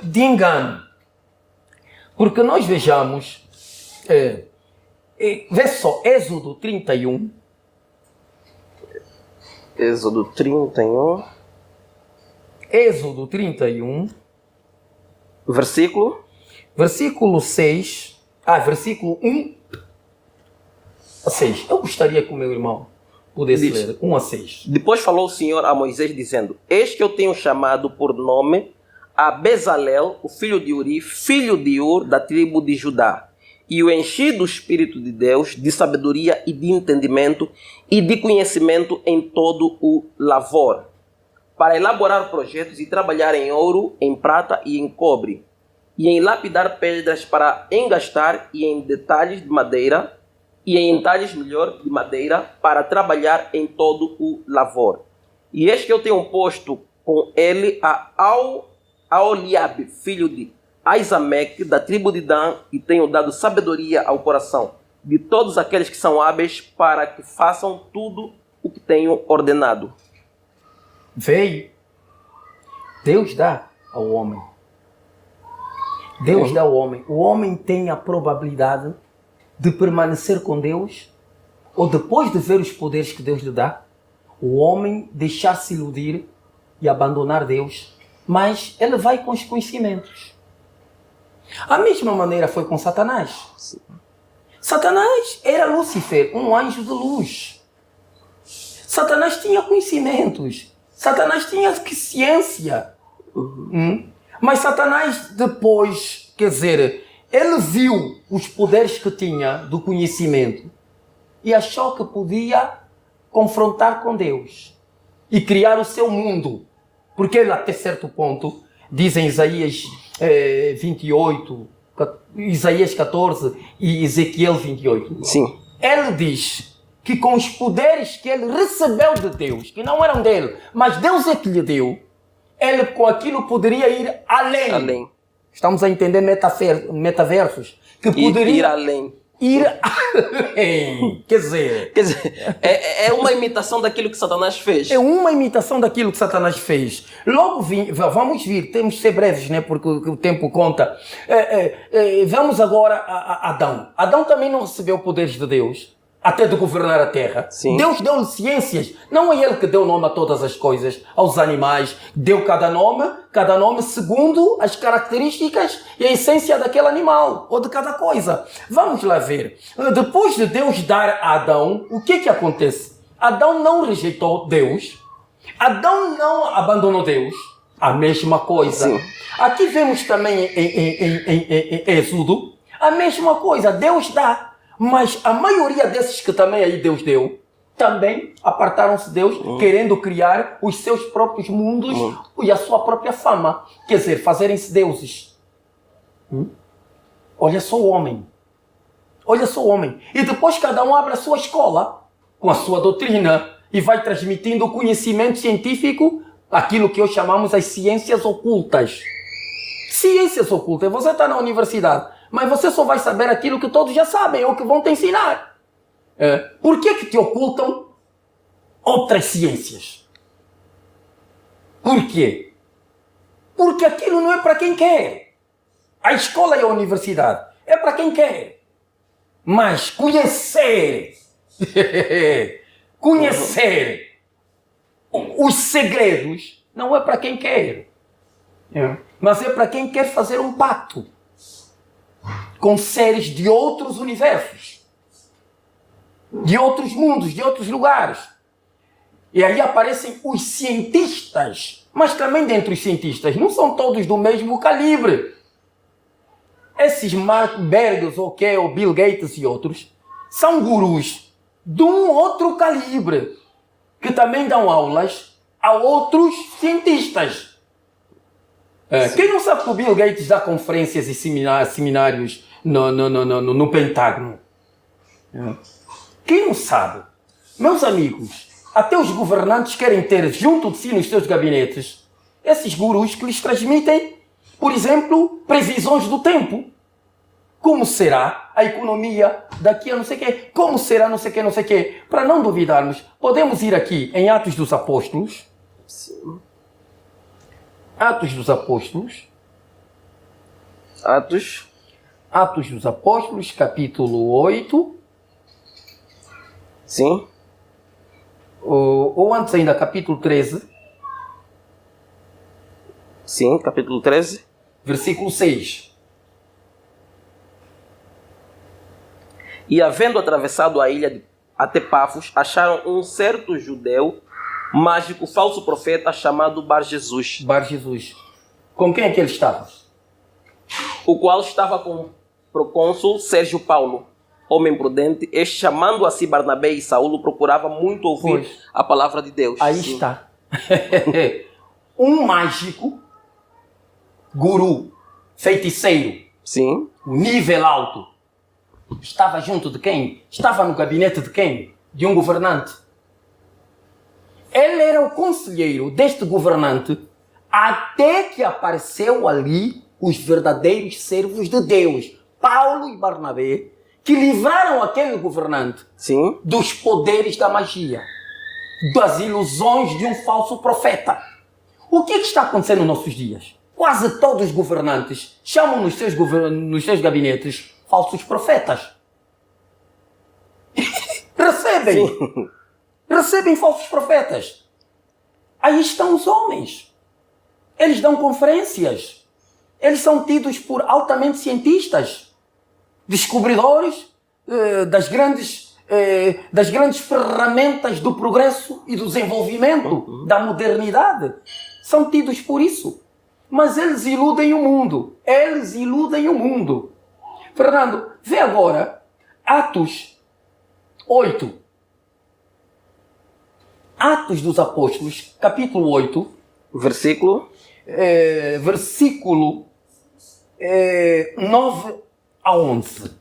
[SPEAKER 2] De engano. Porque nós vejamos, vê só, Êxodo 31.
[SPEAKER 1] Êxodo 31.
[SPEAKER 2] Êxodo 31. Versículo 6. Versículo 1 a 6. Eu gostaria que o meu irmão pudesse ler 1 a 6.
[SPEAKER 1] Depois falou o Senhor a Moisés dizendo: Eis que eu tenho chamado por nome a Bezalel, o filho de Uri, filho de Ur, da tribo de Judá, e o enchi do Espírito de Deus, de sabedoria e de entendimento e de conhecimento em todo o lavor, para elaborar projetos e trabalhar em ouro, em prata e em cobre, e em lapidar pedras para engastar e em detalhes de madeira, e em entalhes melhor de madeira, para trabalhar em todo o lavor. E eis que eu tenho posto com ele a Aholiabe, filho de Aizameque, da tribo de Dan, e tenho dado sabedoria ao coração de todos aqueles que são hábeis, para que façam tudo o que tenho ordenado.
[SPEAKER 2] Veio. Deus dá ao homem. Deus dá ao homem. O homem tem a probabilidade de permanecer com Deus, ou depois de ver os poderes que Deus lhe dá, o homem deixar-se iludir e abandonar Deus, mas ele vai com os conhecimentos. A mesma maneira foi com Satanás.
[SPEAKER 1] Sim.
[SPEAKER 2] Satanás era Lúcifer, um anjo de luz. Satanás tinha conhecimentos. Satanás tinha ciência. Mas Satanás depois, ele viu os poderes que tinha do conhecimento e achou que podia confrontar com Deus e criar o seu mundo. Porque ele, até certo ponto, diz em Isaías 28, Isaías 14 e Ezequiel 28.
[SPEAKER 1] Sim.
[SPEAKER 2] Ele diz que com os poderes que ele recebeu de Deus, que não eram dele, mas Deus é que lhe deu, ele com aquilo poderia ir além. Estamos a entender metaversos. Que poderia
[SPEAKER 1] ir além.
[SPEAKER 2] Ir além. Quer dizer,
[SPEAKER 1] é uma imitação daquilo que Satanás fez.
[SPEAKER 2] É uma imitação daquilo que Satanás fez. Logo vamos vir, temos que ser breves, né? Porque o tempo conta. Vamos agora a Adão. Adão também não recebeu poderes de Deus, até de governar a terra.
[SPEAKER 1] Sim.
[SPEAKER 2] Deus deu-lhe ciências. Não é ele que deu nome a todas as coisas, aos animais. Deu cada nome segundo as características e a essência daquele animal, ou de cada coisa. Vamos lá ver. Depois de Deus dar a Adão, o que acontece? Adão não rejeitou Deus. Adão não abandonou Deus. A mesma coisa.
[SPEAKER 1] Sim.
[SPEAKER 2] Aqui vemos também em Êxodo, a mesma coisa. Deus dá. Mas a maioria desses que também aí Deus deu, também apartaram-se de Deus, querendo criar os seus próprios mundos e a sua própria fama. Quer dizer, fazerem-se deuses. Olha só o homem. Olha só o homem. E depois cada um abre a sua escola, com a sua doutrina, e vai transmitindo o conhecimento científico, aquilo que hoje chamamos as ciências ocultas. Ciências ocultas. Você está na universidade, mas você só vai saber aquilo que todos já sabem, ou que vão te ensinar. Por que te ocultam outras ciências? Por quê? Porque aquilo não é para quem quer. A escola e a universidade é para quem quer. Mas conhecer os segredos não é para quem quer, mas é para quem quer fazer um pacto com seres de outros universos, de outros mundos, de outros lugares. E aí aparecem os cientistas, mas também dentre os cientistas não são todos do mesmo calibre. Esses Mark Bergers, ou Bill Gates e outros, são gurus de um outro calibre, que também dão aulas a outros cientistas. Quem não sabe que o Bill Gates dá conferências e seminários no Pentágono? Quem não sabe? Meus amigos, até os governantes querem ter junto de si nos seus gabinetes esses gurus que lhes transmitem, por exemplo, previsões do tempo. Como será a economia daqui a não sei o quê? Como será não sei o quê, não sei o quê? Para não duvidarmos, podemos ir aqui em Atos dos Apóstolos.
[SPEAKER 1] Sim.
[SPEAKER 2] Atos dos Apóstolos. Atos dos Apóstolos, capítulo 8.
[SPEAKER 1] Sim.
[SPEAKER 2] Ou antes ainda, capítulo 13.
[SPEAKER 1] Sim, capítulo 13.
[SPEAKER 2] Versículo 6.
[SPEAKER 1] E havendo atravessado a ilha até Pafos, acharam um certo judeu mágico, falso profeta, chamado Bar Jesus.
[SPEAKER 2] Bar Jesus. Com quem é que ele estava?
[SPEAKER 1] O qual estava com o procônsul Sérgio Paulo, homem prudente. Este, chamando a si Barnabé e Saulo, procurava muito ouvir a palavra de Deus.
[SPEAKER 2] Aí
[SPEAKER 1] Sim.
[SPEAKER 2] está. Um mágico, guru, feiticeiro,
[SPEAKER 1] Sim.
[SPEAKER 2] nível alto. Estava junto de quem? Estava no gabinete de quem? De um governante. Ele era o conselheiro deste governante até que apareceu ali os verdadeiros servos de Deus, Paulo e Barnabé, que livraram aquele governante,
[SPEAKER 1] Sim.
[SPEAKER 2] dos poderes da magia, das ilusões de um falso profeta. O que é que está acontecendo nos nossos dias? Quase todos os governantes chamam nos seus gabinetes falsos profetas. Recebem falsos profetas. Aí estão os homens. Eles dão conferências. Eles são tidos por altamente cientistas, descobridores das grandes ferramentas do progresso e do desenvolvimento, da modernidade. São tidos por isso. Mas eles iludem o mundo. Fernando, vê agora Atos 8. Atos dos Apóstolos, capítulo 8.
[SPEAKER 1] Versículo
[SPEAKER 2] 9 a 11.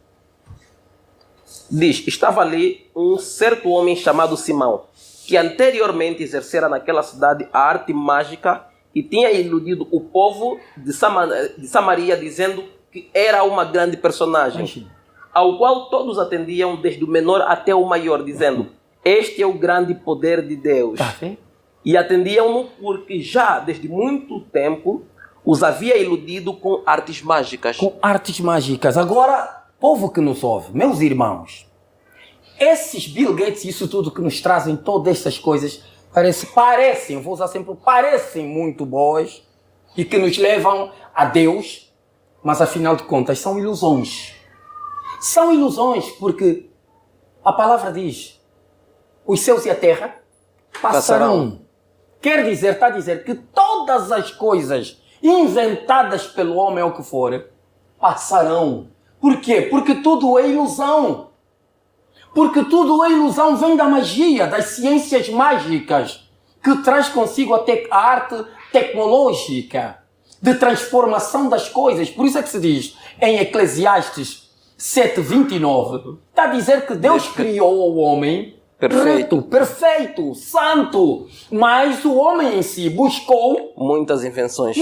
[SPEAKER 1] Diz: estava ali um certo homem chamado Simão, que anteriormente exercera naquela cidade a arte mágica e tinha iludido o povo de Samaria, dizendo que era uma grande personagem, ao qual todos atendiam, desde o menor até o maior, dizendo: este é o grande poder de Deus. E atendiam-no porque já desde muito tempo os havia iludido com artes mágicas.
[SPEAKER 2] Agora, povo que nos ouve, meus irmãos, esses Bill Gates e isso tudo que nos trazem, todas essas coisas, parecem muito boas e que nos levam a Deus, mas afinal de contas são ilusões. São ilusões porque a palavra diz: os céus e a terra passarão. Está a dizer que todas as coisas inventadas pelo homem ou o que for, passarão. Por quê? Porque tudo é ilusão. Vem da magia, das ciências mágicas, que traz consigo até a arte tecnológica, de transformação das coisas. Por isso é que se diz em Eclesiastes 7:29, está a dizer que Deus criou o homem perfeito, santo, mas o homem em si buscou
[SPEAKER 1] muitas invenções.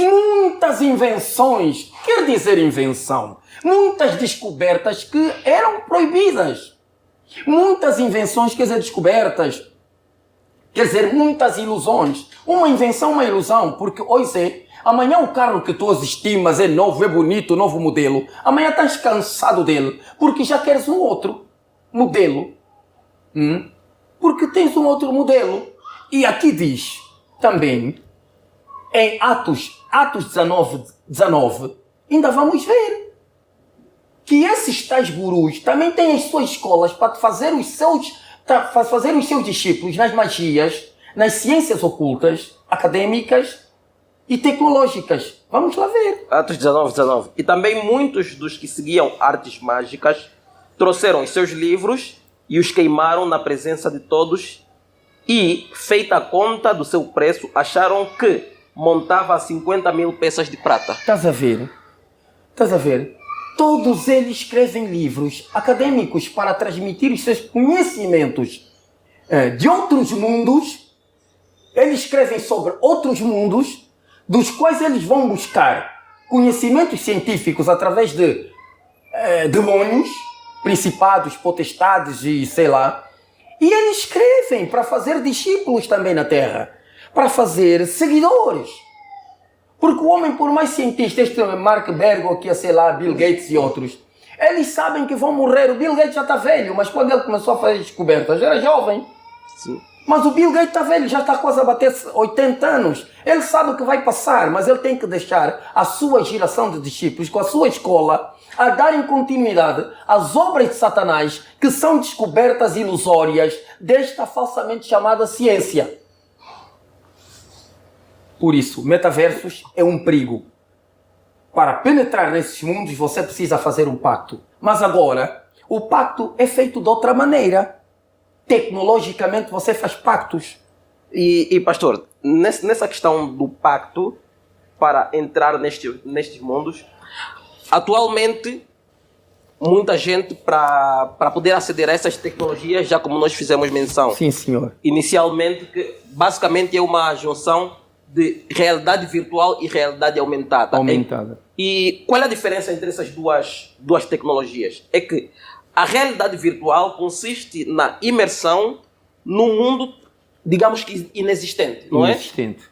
[SPEAKER 2] Quer dizer invenção, muitas descobertas que eram proibidas, muitas invenções, quer dizer descobertas, quer dizer muitas ilusões. Uma invenção, uma ilusão, porque hoje amanhã o carro que tu estimas é novo, é bonito, novo modelo, amanhã estás cansado dele, porque já queres um outro modelo. Porque tens um outro modelo. E aqui diz também, em Atos 19, ainda vamos ver que esses tais gurus também têm as suas escolas para fazer os seus discípulos nas magias, nas ciências ocultas, acadêmicas e tecnológicas. Vamos lá ver.
[SPEAKER 1] Atos 19. E também muitos dos que seguiam artes mágicas trouxeram os seus livros e os queimaram na presença de todos e, feita a conta do seu preço, acharam que montava 50.000 peças de prata.
[SPEAKER 2] Estás a ver? Todos eles escrevem livros acadêmicos para transmitir os seus conhecimentos de outros mundos. Eles escrevem sobre outros mundos, dos quais eles vão buscar conhecimentos científicos através de demônios, principados, potestades e sei lá. E eles escrevem para fazer discípulos também na Terra, para fazer seguidores. Porque o homem, por mais cientista, este Mark Bergo, que é, sei lá, Bill Gates e outros, eles sabem que vão morrer. O Bill Gates já está velho, mas quando ele começou a fazer descobertas, era jovem.
[SPEAKER 1] Sim.
[SPEAKER 2] Mas o Bill Gates está velho, já está quase a bater 80 anos. Ele sabe o que vai passar, mas ele tem que deixar a sua geração de discípulos, com a sua escola, a darem continuidade às obras de Satanás, que são descobertas ilusórias desta falsamente chamada ciência. Por isso, metaversos é um perigo. Para penetrar nesses mundos, você precisa fazer um pacto. Mas agora, o pacto é feito de outra maneira. Tecnologicamente, você faz pactos.
[SPEAKER 1] E pastor, nessa questão do pacto para entrar nestes mundos, atualmente, muita gente, para poder aceder a essas tecnologias, já como nós fizemos menção.
[SPEAKER 2] Sim, senhor.
[SPEAKER 1] Inicialmente, que basicamente é uma junção de realidade virtual e realidade aumentada. E qual é a diferença entre essas duas tecnologias? É que a realidade virtual consiste na imersão num mundo, digamos que inexistente, não é?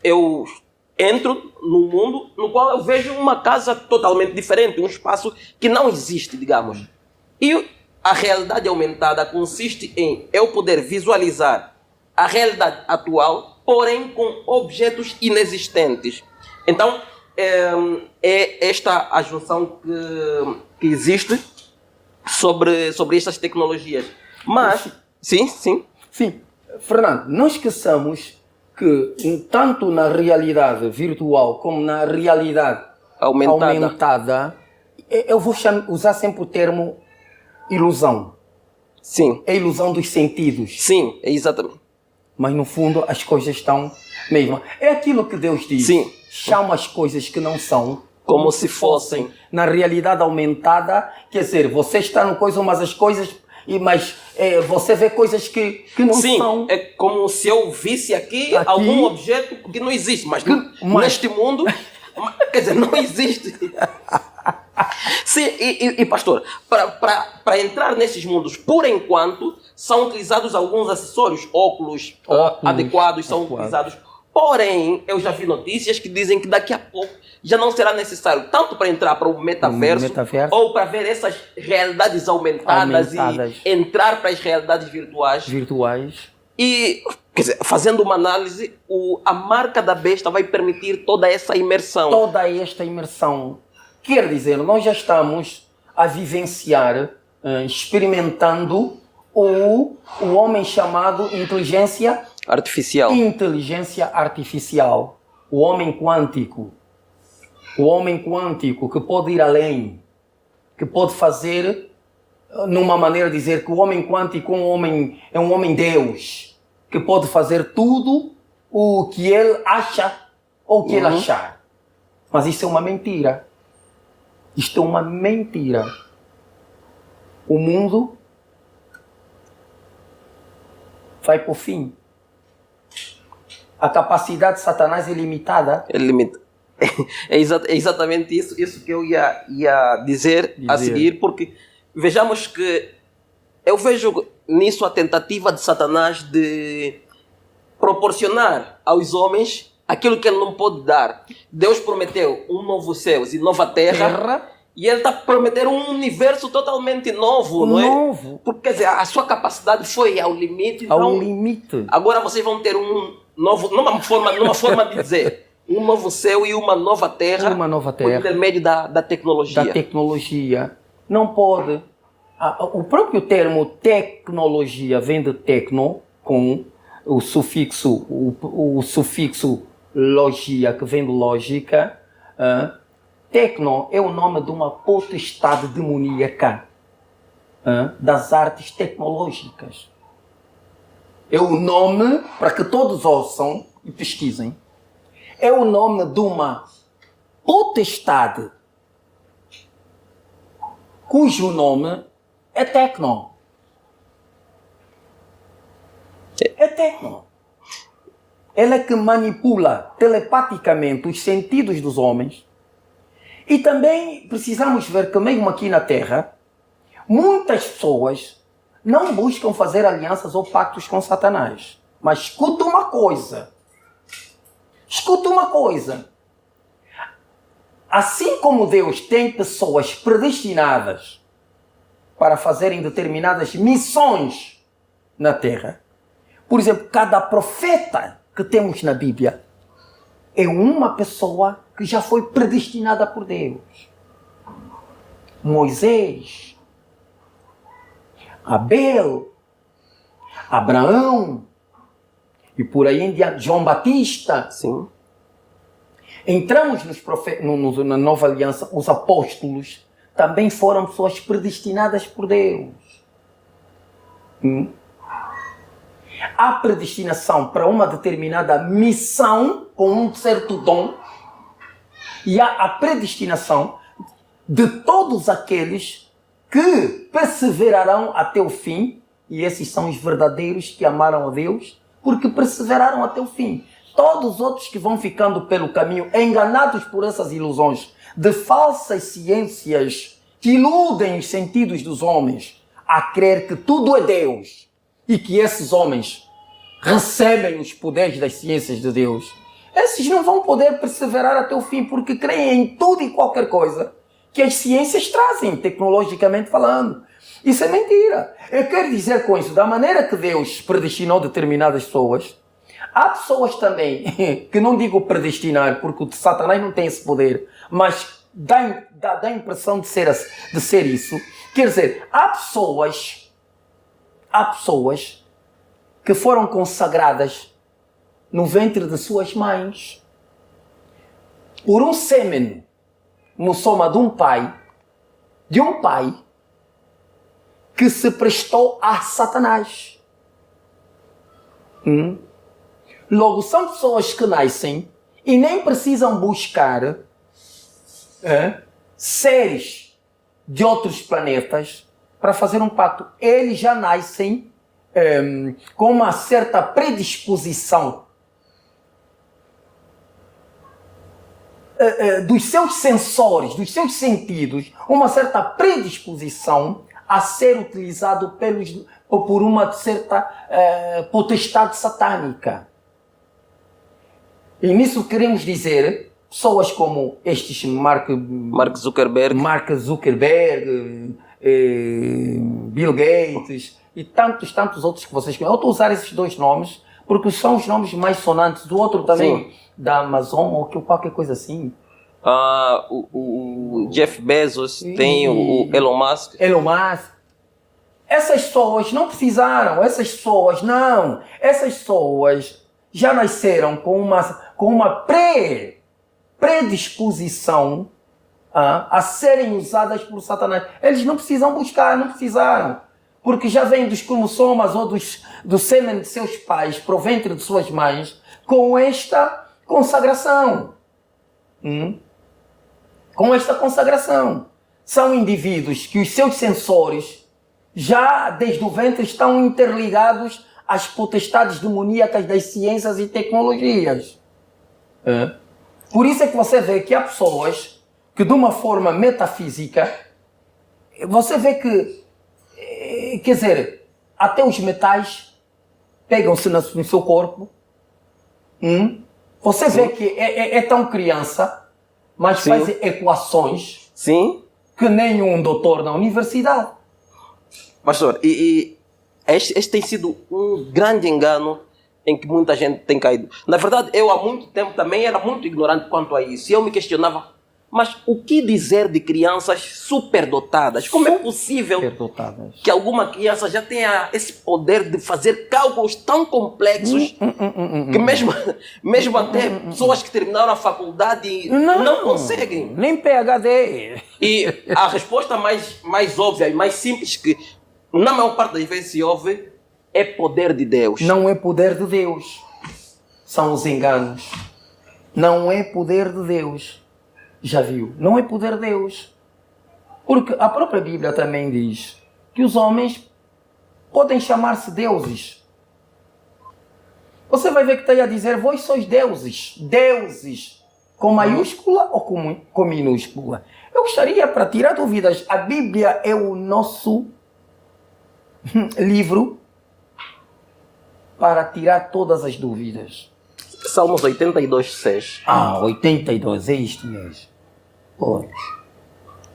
[SPEAKER 1] Eu entro num mundo no qual eu vejo uma casa totalmente diferente, um espaço que não existe, digamos. E a realidade aumentada consiste em eu poder visualizar a realidade atual, porém com objetos inexistentes. Então, é esta a junção que existe sobre estas tecnologias. Mas, sim.
[SPEAKER 2] Fernando, não esqueçamos que tanto na realidade virtual como na realidade aumentada, eu vou usar sempre o termo ilusão.
[SPEAKER 1] Sim.
[SPEAKER 2] É a ilusão dos sentidos.
[SPEAKER 1] Sim, é exatamente.
[SPEAKER 2] Mas no fundo as coisas estão mesmo. É aquilo que Deus diz.
[SPEAKER 1] Sim.
[SPEAKER 2] Chama as coisas que não são
[SPEAKER 1] como se fossem.
[SPEAKER 2] Na realidade aumentada, quer dizer, você está no coisa, mas as coisas... Mas você vê coisas que não são.
[SPEAKER 1] É como se eu visse aqui algum objeto que não existe, mas neste mundo, quer dizer, não existe. Sim, e pastor, para entrar nesses mundos, por enquanto, são utilizados alguns acessórios, óculos adequados, são utilizados. Porém, eu já vi notícias que dizem que daqui a pouco já não será necessário tanto para entrar para o metaverso ou para ver essas realidades aumentadas e entrar para as realidades virtuais. E, quer dizer, fazendo uma análise, a marca da besta vai permitir toda essa imersão.
[SPEAKER 2] Toda esta imersão. Quer dizer, nós já estamos a vivenciar, experimentando o homem chamado inteligência artificial. O homem quântico. O homem quântico que pode ir além, que pode fazer, numa maneira de dizer que o homem quântico é um homem Deus, que pode fazer tudo o que ele acha ou o que ele achar. Mas isso é uma mentira. Isto é uma mentira. O mundo vai para o fim. A capacidade de Satanás é limitada.
[SPEAKER 1] É exatamente isso que eu ia dizer a seguir, porque vejamos que eu vejo nisso a tentativa de Satanás de proporcionar aos homens aquilo que ele não pode dar. Deus prometeu um novo céu e nova terra E ele está prometendo um universo totalmente novo, não é?
[SPEAKER 2] Novo.
[SPEAKER 1] Porque, quer dizer, a sua capacidade foi ao limite.
[SPEAKER 2] Ao
[SPEAKER 1] Então,
[SPEAKER 2] limite.
[SPEAKER 1] agora vocês vão ter um novo, numa forma de dizer, um novo céu e uma nova terra.
[SPEAKER 2] Uma nova
[SPEAKER 1] Por
[SPEAKER 2] terra.
[SPEAKER 1] intermédio da tecnologia.
[SPEAKER 2] Da tecnologia. Não pode. O próprio termo tecnologia vem de tecno, com o sufixo, o sufixo logia, que vem de lógica. Tecno é o nome de uma potestade demoníaca das artes tecnológicas. É o nome, para que todos ouçam e pesquisem, é o nome de uma potestade cujo nome é Tecno. É Tecno. Ela é que manipula telepaticamente os sentidos dos homens. E também precisamos ver que mesmo aqui na Terra, muitas pessoas não buscam fazer alianças ou pactos com Satanás. Mas escuta uma coisa. Escuta uma coisa. Assim como Deus tem pessoas predestinadas para fazerem determinadas missões na Terra. Por exemplo, cada profeta que temos na Bíblia é uma pessoa que já foi predestinada por Deus. Moisés, Abel, Abraão, e por aí em diante, João Batista.
[SPEAKER 1] Sim.
[SPEAKER 2] Entramos na nova aliança, os apóstolos também foram pessoas predestinadas por Deus. Há predestinação para uma determinada missão com um certo dom, e há a predestinação de todos aqueles que perseverarão até o fim, e esses são os verdadeiros que amaram a Deus, porque perseveraram até o fim. Todos os outros que vão ficando pelo caminho, enganados por essas ilusões de falsas ciências que iludem os sentidos dos homens a crer que tudo é Deus e que esses homens recebem os poderes das ciências de Deus, esses não vão poder perseverar até o fim porque creem em tudo e qualquer coisa que as ciências trazem, tecnologicamente falando. Isso é mentira. Eu quero dizer com isso, da maneira que Deus predestinou determinadas pessoas, há pessoas também, que não digo predestinar, porque o Satanás não tem esse poder, mas dá a impressão de ser isso. Quer dizer, há pessoas que foram consagradas no ventre de suas mães por um sêmen no soma de um pai que se prestou a Satanás. Logo, são pessoas que nascem e nem precisam buscar seres de outros planetas para fazer um pacto. Eles já nascem com uma certa predisposição dos seus sensores, dos seus sentidos, uma certa predisposição a ser utilizado por uma certa potestade satânica. E nisso queremos dizer pessoas como estes Mark Zuckerberg, Bill Gates e tantos outros que vocês conhecem. Eu estou a usar esses dois nomes porque são os nomes mais sonantes. Do outro também, sim, da Amazon ou qualquer coisa assim.
[SPEAKER 1] O Jeff Bezos, tem o Elon Musk.
[SPEAKER 2] Essas pessoas não precisaram, essas pessoas já nasceram com uma predisposição a serem usadas por Satanás. Eles não precisam buscar, não precisaram. Porque já vêm dos cromossomas ou do sêmen de seus pais, pro ventre de suas mães, com esta consagração. Com esta consagração. São indivíduos que os seus sensores, já desde o ventre, estão interligados às potestades demoníacas das ciências e tecnologias. Por isso é que você vê que há pessoas que, de uma forma metafísica, você vê que, quer dizer, até os metais pegam-se no seu corpo. Você vê que é tão criança, mas sim, faz equações.
[SPEAKER 1] Sim.
[SPEAKER 2] que nenhum doutor na universidade.
[SPEAKER 1] Pastor, e este tem sido um grande engano em que muita gente tem caído. Na verdade, eu há muito tempo também era muito ignorante quanto a isso. E eu me questionava, mas o que dizer de crianças superdotadas? Como é possível
[SPEAKER 2] Superdotadas.
[SPEAKER 1] que alguma criança já tenha esse poder de fazer cálculos tão complexos que mesmo até pessoas que terminaram a faculdade não conseguem?
[SPEAKER 2] Nem PhD.
[SPEAKER 1] E a resposta mais óbvia e mais simples que na maior parte das vezes se ouve é poder de Deus.
[SPEAKER 2] Não é poder de Deus. São os enganos. Não é poder de Deus. Já viu? Não é poder de Deus. Porque a própria Bíblia também diz que os homens podem chamar-se deuses. Você vai ver que está aí a dizer, vós sois deuses. Deuses. Com maiúscula ou com minúscula? Eu gostaria, para tirar dúvidas, a Bíblia é o nosso livro para tirar todas as dúvidas.
[SPEAKER 1] Salmos 82:6.
[SPEAKER 2] 82, é isto mesmo. Pois.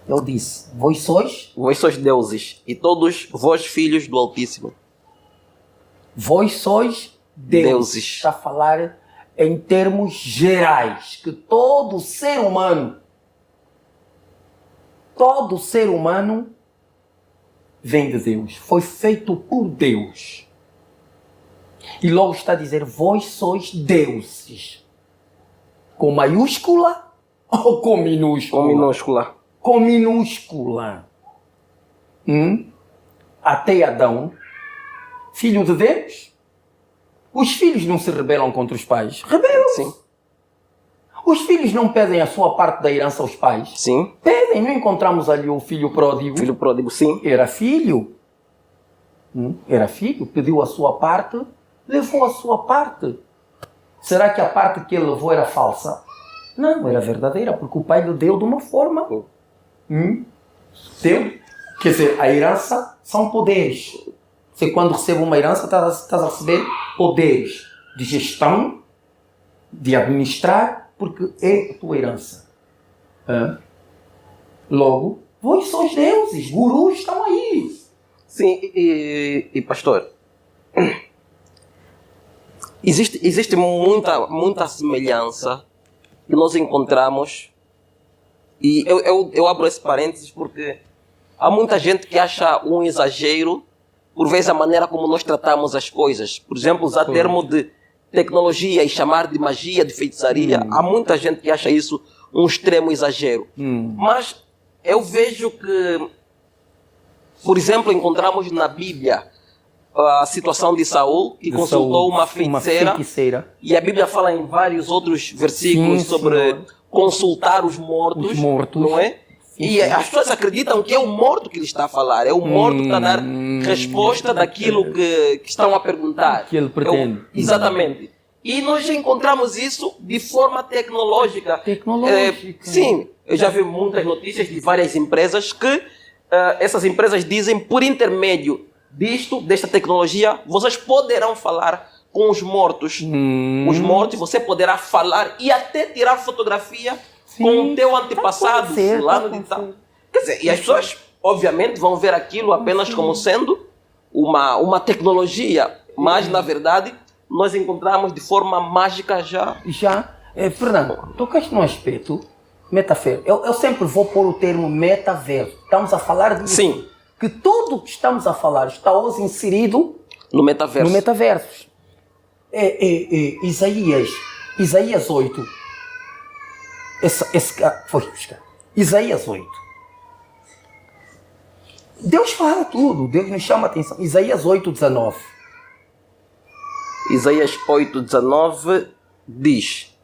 [SPEAKER 2] Eu disse, vós sois
[SPEAKER 1] deuses, e todos vós filhos do Altíssimo.
[SPEAKER 2] Vós sois deuses. Está a falar em termos gerais, que todo ser humano vem de Deus, foi feito por Deus. E logo está a dizer, vós sois deuses. Com maiúscula ou com minúscula?
[SPEAKER 1] Com minúscula.
[SPEAKER 2] Com minúscula. Até Adão, filho de Deus. Os filhos não se rebelam contra os pais. Rebelam-se.
[SPEAKER 1] Sim.
[SPEAKER 2] Os filhos não pedem a sua parte da herança aos pais.
[SPEAKER 1] Sim.
[SPEAKER 2] Pedem. Não encontramos ali o filho pródigo.
[SPEAKER 1] Filho pródigo, sim.
[SPEAKER 2] Era filho. Era filho. Pediu a sua parte. Levou a sua parte. Será que a parte que ele levou era falsa? Não, era verdadeira, porque o pai lhe deu de uma forma. Deu. Quer dizer, a herança são poderes. Você quando recebe uma herança, estás a receber poderes de gestão, de administrar, porque é a tua herança. Logo, vós sois deuses, gurus estão aí.
[SPEAKER 1] Sim, e pastor, existe muita semelhança que nós encontramos, e eu abro esse parênteses porque há muita gente que acha um exagero, por vezes, a maneira como nós tratamos as coisas. Por exemplo, usar termo de tecnologia e chamar de magia, de feitiçaria. Há muita gente que acha isso um extremo exagero. Mas eu vejo que, por exemplo, encontramos na Bíblia a situação de Saul, que consultou uma feiticeira. E a Bíblia fala em vários outros versículos sobre consultar os mortos, não é? E as pessoas acreditam que é o morto que ele está a falar. É o morto que está a dar resposta daquilo que estão a perguntar.
[SPEAKER 2] Que ele pretende.
[SPEAKER 1] Exatamente. E nós já encontramos isso de forma tecnológica. Sim, eu já vi muitas notícias de várias empresas que essas empresas dizem, por intermédio desta tecnologia, vocês poderão falar com os mortos. Os mortos, você poderá falar e até tirar fotografia com o teu antepassado, fulano de tal. Quer dizer, e as pessoas, obviamente, vão ver aquilo apenas como sendo uma tecnologia, mas, na verdade, nós encontramos de forma mágica já.
[SPEAKER 2] Fernando, tocaste num aspecto, metaverso. Eu sempre vou pôr o termo metaverso. Estamos a falar disso.
[SPEAKER 1] Sim.
[SPEAKER 2] Que tudo o que estamos a falar está hoje inserido
[SPEAKER 1] no metaverso.
[SPEAKER 2] Isaías 8. Isaías 8. Deus fala tudo, Deus nos chama a atenção. Isaías 8:19.
[SPEAKER 1] Isaías 8:19 diz: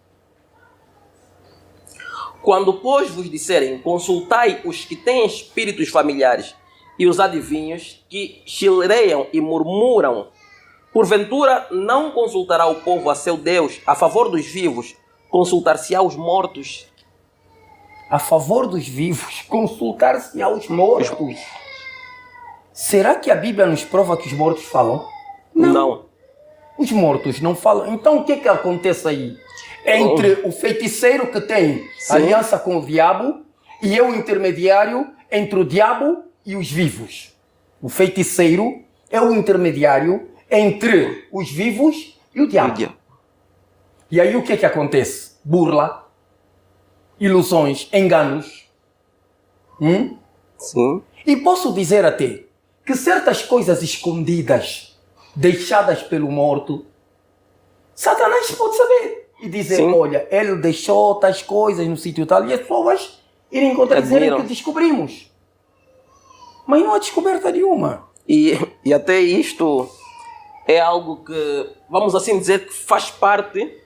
[SPEAKER 1] quando, pois, vos disserem, consultai os que têm espíritos familiares e os adivinhos que chileiam e murmuram, porventura não consultará o povo a seu Deus a favor dos vivos, consultar-se-á os mortos?
[SPEAKER 2] A favor dos vivos, consultar-se aos mortos. Será que a Bíblia nos prova que os mortos falam?
[SPEAKER 1] Não.
[SPEAKER 2] Os mortos não falam. Então o que acontece aí? Entre o feiticeiro que tem aliança com o diabo e é o intermediário entre o diabo e os vivos. O feiticeiro é o intermediário entre os vivos e o diabo. E aí o que é que acontece? Burla, ilusões, enganos.
[SPEAKER 1] Sim.
[SPEAKER 2] E posso dizer até que certas coisas escondidas, deixadas pelo morto, Satanás pode saber e dizer,
[SPEAKER 1] Sim.
[SPEAKER 2] olha, ele deixou tais coisas no sítio tal, e as pessoas irem contra dizerem que descobrimos. Mas não há descoberta nenhuma.
[SPEAKER 1] E até isto é algo que, vamos assim dizer, que faz parte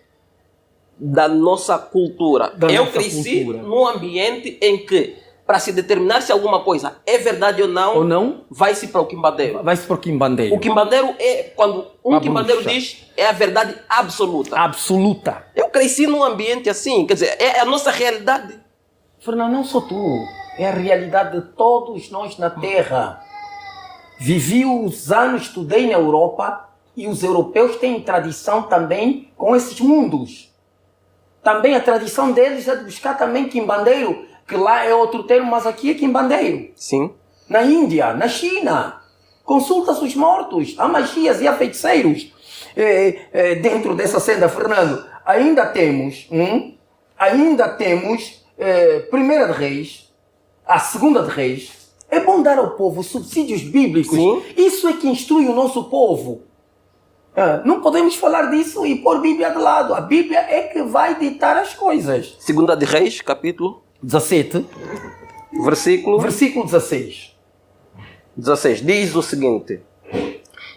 [SPEAKER 1] da nossa cultura. Eu cresci num ambiente em que, para se determinar se alguma coisa é verdade ou não, vai-se para o quimbandeiro.
[SPEAKER 2] Vai-se para o quimbandeiro.
[SPEAKER 1] O quimbandeiro é, quando um quimbandeiro diz, é a verdade absoluta.
[SPEAKER 2] Absoluta.
[SPEAKER 1] Eu cresci num ambiente assim, quer dizer, é a nossa realidade.
[SPEAKER 2] Fernando, não só tu, é a realidade de todos nós na Terra. Vivi os anos, estudei na Europa, e os europeus têm tradição também com esses mundos. Também a tradição deles é de buscar também quimbandeiro, que lá é outro termo, mas aqui é quimbandeiro.
[SPEAKER 1] Sim.
[SPEAKER 2] Na Índia, na China, consulta-se os mortos, há magias e há feiticeiros. Dentro dessa senda, Fernando, ainda temos Primeira de Reis, a Segunda de Reis. É bom dar ao povo subsídios bíblicos.
[SPEAKER 1] Sim.
[SPEAKER 2] Isso é que instrui o nosso povo. Não podemos falar disso e pôr a Bíblia de lado. A Bíblia é que vai ditar as coisas.
[SPEAKER 1] Segunda de Reis, capítulo
[SPEAKER 2] 17,
[SPEAKER 1] versículo
[SPEAKER 2] 16.
[SPEAKER 1] 16. Diz o seguinte: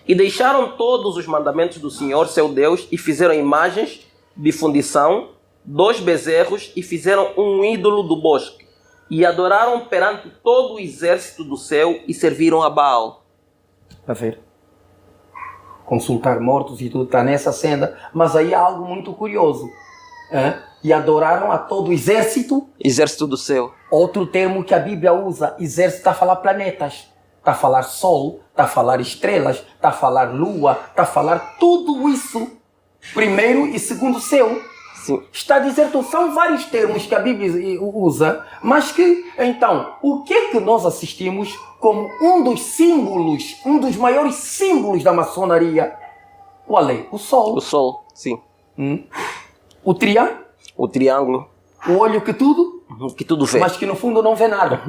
[SPEAKER 1] E deixaram todos os mandamentos do Senhor, seu Deus, e fizeram imagens de fundição, 2 bezerros, e fizeram um ídolo do bosque. E adoraram perante todo o exército do céu e serviram a Baal.
[SPEAKER 2] Está a ver? Consultar mortos e tudo está nessa senda. Mas aí há algo muito curioso. E adoraram a todo o exército.
[SPEAKER 1] Exército do céu.
[SPEAKER 2] Outro termo que a Bíblia usa. Exército está a falar planetas. Está a falar sol. Está a falar estrelas. Está a falar lua. Está a falar tudo isso. Primeiro e segundo céu.
[SPEAKER 1] Sim.
[SPEAKER 2] Está a dizer que são vários termos que a Bíblia usa, mas que, então, o que é que nós assistimos como um dos símbolos, um dos maiores símbolos da maçonaria? Qual é? O sol.
[SPEAKER 1] O sol, sim.
[SPEAKER 2] O triângulo.
[SPEAKER 1] O triângulo.
[SPEAKER 2] O olho que tudo.
[SPEAKER 1] Que tudo vê.
[SPEAKER 2] Mas que no fundo não vê nada.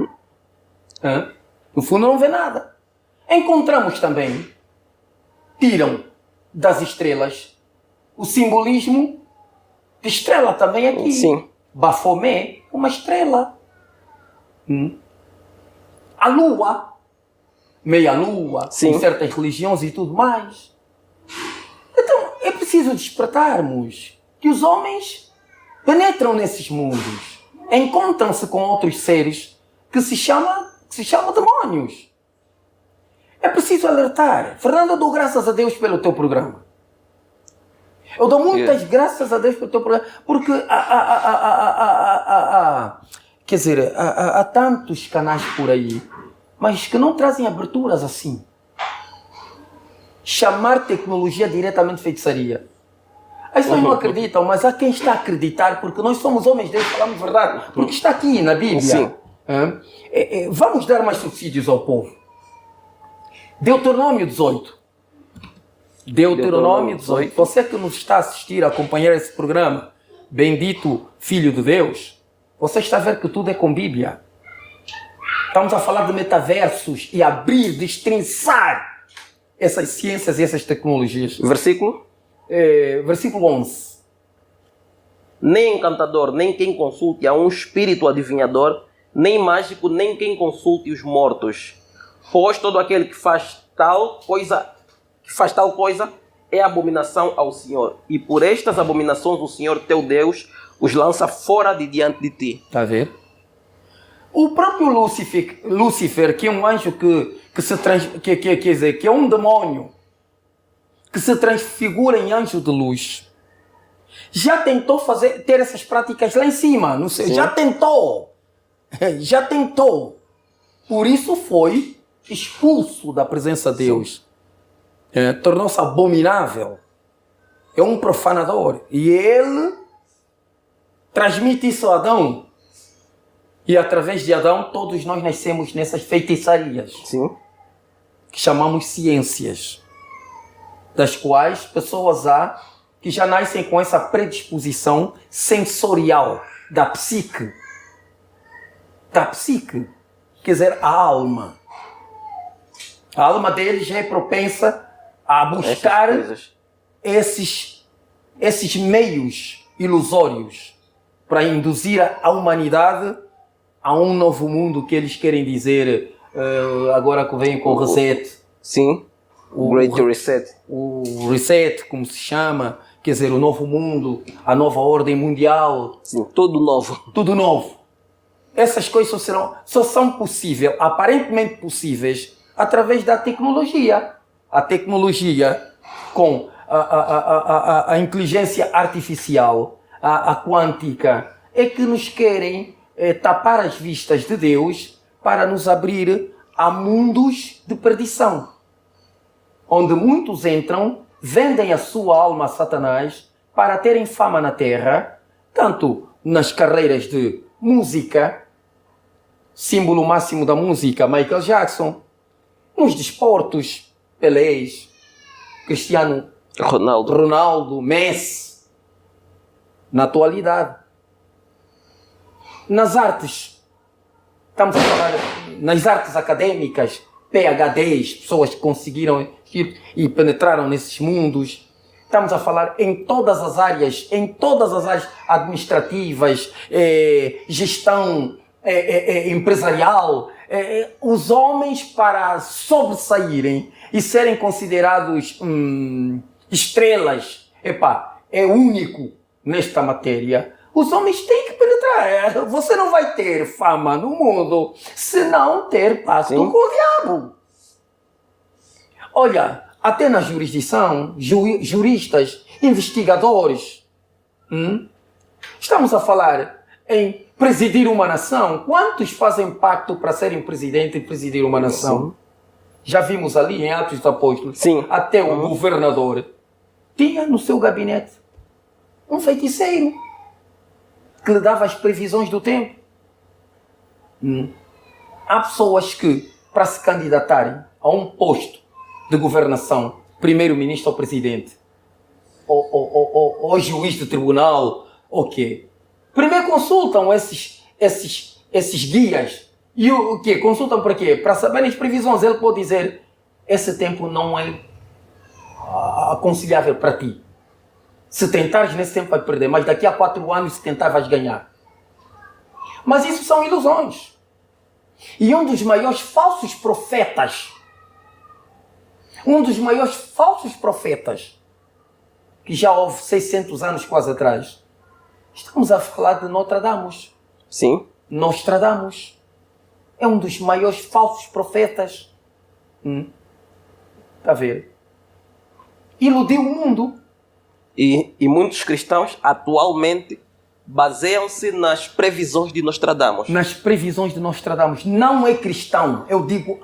[SPEAKER 2] No fundo não vê nada. Encontramos também, tiram das estrelas o simbolismo de estrela também aqui.
[SPEAKER 1] Sim.
[SPEAKER 2] Bafomé, uma estrela. A lua, meia-lua, em certas religiões e tudo mais. Então, é preciso despertarmos que os homens penetram nesses mundos, encontram-se com outros seres que se chamam demónios. É preciso alertar. Fernando, eu dou graças a Deus pelo teu programa. Eu dou muitas graças a Deus pelo teu programa, porque quer dizer, há tantos canais por aí, mas que não trazem aberturas assim. Chamar tecnologia diretamente feitiçaria. As pessoas não acreditam, mas há quem está a acreditar, porque nós somos homens de Deus, falamos verdade, porque está aqui na Bíblia.
[SPEAKER 1] Sim.
[SPEAKER 2] Vamos dar mais subsídios ao povo. Deuteronômio 18. Deuteronômio 18. Você que nos está a assistir, a acompanhar esse programa, bendito Filho de Deus, você está a ver que tudo é com Bíblia. Estamos a falar de metaversos e abrir, destrinçar essas ciências e essas tecnologias.
[SPEAKER 1] Versículo?
[SPEAKER 2] Versículo 11.
[SPEAKER 1] Nem encantador, nem quem consulte a um espírito adivinhador, nem mágico, nem quem consulte os mortos. Pois todo aquele que faz tal coisa é abominação ao Senhor. E por estas abominações o Senhor teu Deus os lança fora de diante de ti.
[SPEAKER 2] Está a ver? O próprio Lúcifer, que é um anjo que é um demônio, que se transfigura em anjo de luz, já tentou ter essas práticas lá em cima. Não sei, já tentou. Por isso foi expulso da presença de Deus. Tornou-se abominável. É um profanador. E ele transmite isso a Adão. E através de Adão, todos nós nascemos nessas feitiçarias,
[SPEAKER 1] Sim.
[SPEAKER 2] que chamamos ciências, das quais pessoas há que já nascem com essa predisposição sensorial da psique. Da psique, quer dizer, a alma. A alma deles já é propensa a buscar esses meios ilusórios para induzir a humanidade a um novo mundo que eles querem dizer, agora que vem com o reset.
[SPEAKER 1] Sim, o Great Reset.
[SPEAKER 2] O reset, como se chama, quer dizer, o novo mundo, a nova ordem mundial.
[SPEAKER 1] Sim, tudo novo.
[SPEAKER 2] Tudo novo. Essas coisas só são possíveis, aparentemente possíveis, através da tecnologia. A tecnologia com a inteligência artificial, a quântica, é que nos querem tapar as vistas de Deus para nos abrir a mundos de perdição, onde muitos entram, vendem a sua alma a Satanás para terem fama na terra, tanto nas carreiras de música, símbolo máximo da música, Michael Jackson, nos desportos, Pelés, Cristiano Ronaldo, Messi, na atualidade. Nas artes, estamos a falar nas artes acadêmicas, PhDs, pessoas que conseguiram ir e penetraram nesses mundos. Estamos a falar em todas as áreas administrativas, gestão empresarial. Os homens, para sobressaírem e serem considerados estrelas, é único nesta matéria. Os homens têm que penetrar. Você não vai ter fama no mundo se não ter pacto com o diabo. Olha, até na jurisdição, juristas, investigadores, estamos a falar em presidir uma nação. Quantos fazem pacto para serem presidente e presidir uma nação? Sim. Já vimos ali em Atos dos Apóstolos. Sim. Até o governador tinha no seu gabinete um feiticeiro que lhe dava as previsões do tempo. Há pessoas que, para se candidatarem a um posto de governação, primeiro-ministro ou presidente, ou juiz de tribunal, o quê? Primeiro consultam esses guias. E o quê? Consultam para quê? Para saberem as previsões. Ele pode dizer, esse tempo não é aconselhável para ti. Se tentares nesse tempo vai perder, mas daqui a 4 anos se tentar vais ganhar. Mas isso são ilusões. E um dos maiores falsos profetas, que já houve 600 anos quase atrás, estamos a falar de Nostradamus.
[SPEAKER 1] Sim.
[SPEAKER 2] Nostradamus é um dos maiores falsos profetas. Está a ver? Iludiu o mundo.
[SPEAKER 1] E muitos cristãos atualmente baseiam-se nas previsões de Nostradamus.
[SPEAKER 2] Nas previsões de Nostradamus. Não é cristão. Eu digo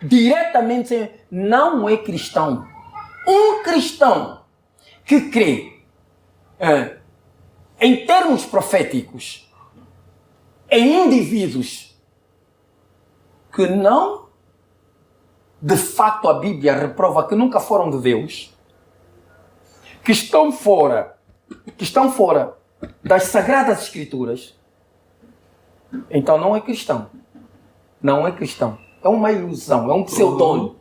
[SPEAKER 2] diretamente, não é cristão. Um cristão que crê em termos proféticos, em indivíduos que não, de facto a Bíblia reprova que nunca foram de Deus, que estão fora das Sagradas Escrituras, então não é cristão. Não é cristão. É uma ilusão, é um pseudônimo.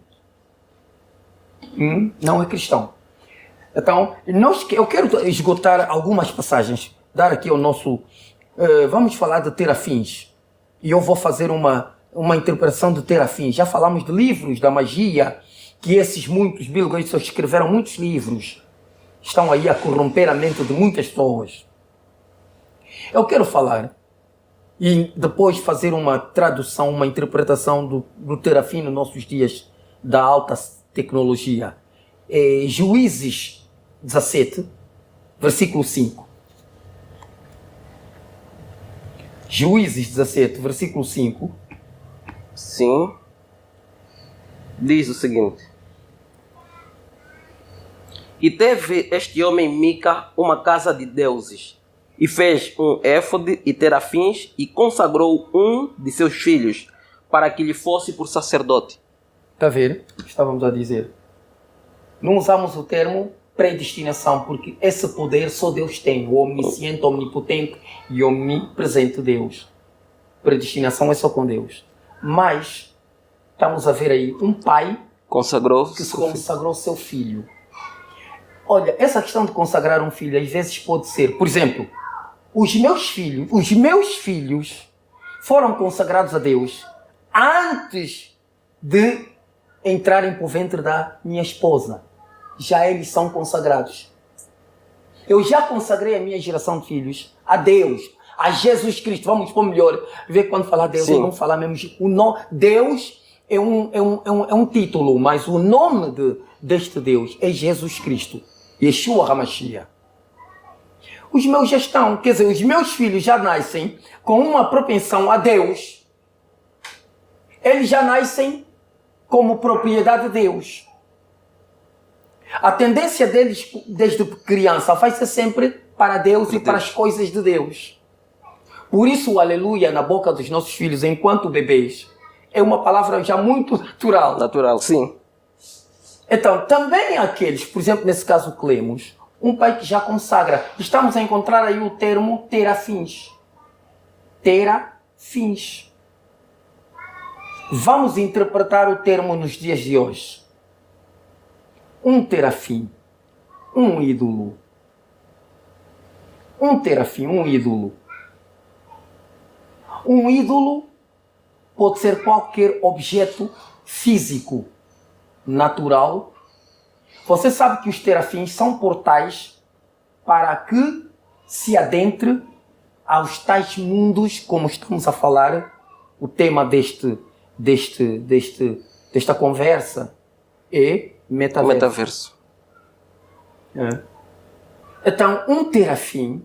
[SPEAKER 2] Não é cristão. Então, eu quero esgotar algumas passagens, dar aqui ao nosso... vamos falar de terafins. E eu vou fazer uma interpretação de terafins. Já falamos de livros da magia, que esses muitos, Bill Gates escreveram muitos livros. Estão aí a corromper a mente de muitas pessoas. Eu quero falar e depois fazer uma tradução, uma interpretação do terafim nos nossos dias da alta tecnologia. Juízes 17, versículo 5. Juízes 17, versículo 5.
[SPEAKER 1] Sim. Diz o seguinte: e teve este homem Mica uma casa de deuses, E fez um éfode e terafins e consagrou um de seus filhos para que lhe fosse por sacerdote.
[SPEAKER 2] Está a ver? Estávamos a dizer. Não usamos o termo predestinação, porque esse poder só Deus tem, o omnisciente, omnipotente e omnipresente Deus. Predestinação é só com Deus. Mas estamos a ver aí um pai que consagrou seu filho. Olha, essa questão de consagrar um filho às vezes pode ser, por exemplo, os meus filhos foram consagrados a Deus antes de entrarem para o ventre da minha esposa. Já eles são consagrados. Eu já consagrei a minha geração de filhos a Deus, a Jesus Cristo. Vamos pôr melhor, ver quando falar Deus,
[SPEAKER 1] Sim.
[SPEAKER 2] vamos falar mesmo o nome. Deus é um título, mas o nome deste Deus é Jesus Cristo, Yeshua HaMashiach. Os meus já estão, quer dizer, os meus filhos já nascem com uma propensão a Deus. Eles já nascem como propriedade de Deus. A tendência deles, desde criança, vai ser sempre para Deus e para as coisas de Deus. Por isso o aleluia na boca dos nossos filhos, enquanto bebês, é uma palavra já muito natural.
[SPEAKER 1] Natural, sim.
[SPEAKER 2] Então, também aqueles, por exemplo, nesse caso que lemos, um pai que já consagra. Estamos a encontrar aí o termo terafins. Terafins. Vamos interpretar o termo nos dias de hoje. Um terafim, um ídolo. Um terafim, um ídolo. Um ídolo pode ser qualquer objeto físico, natural. Você sabe que os terafins são portais para que se adentre aos tais mundos, como estamos a falar. O tema desta conversa é metaverso. É. Então, um terafim,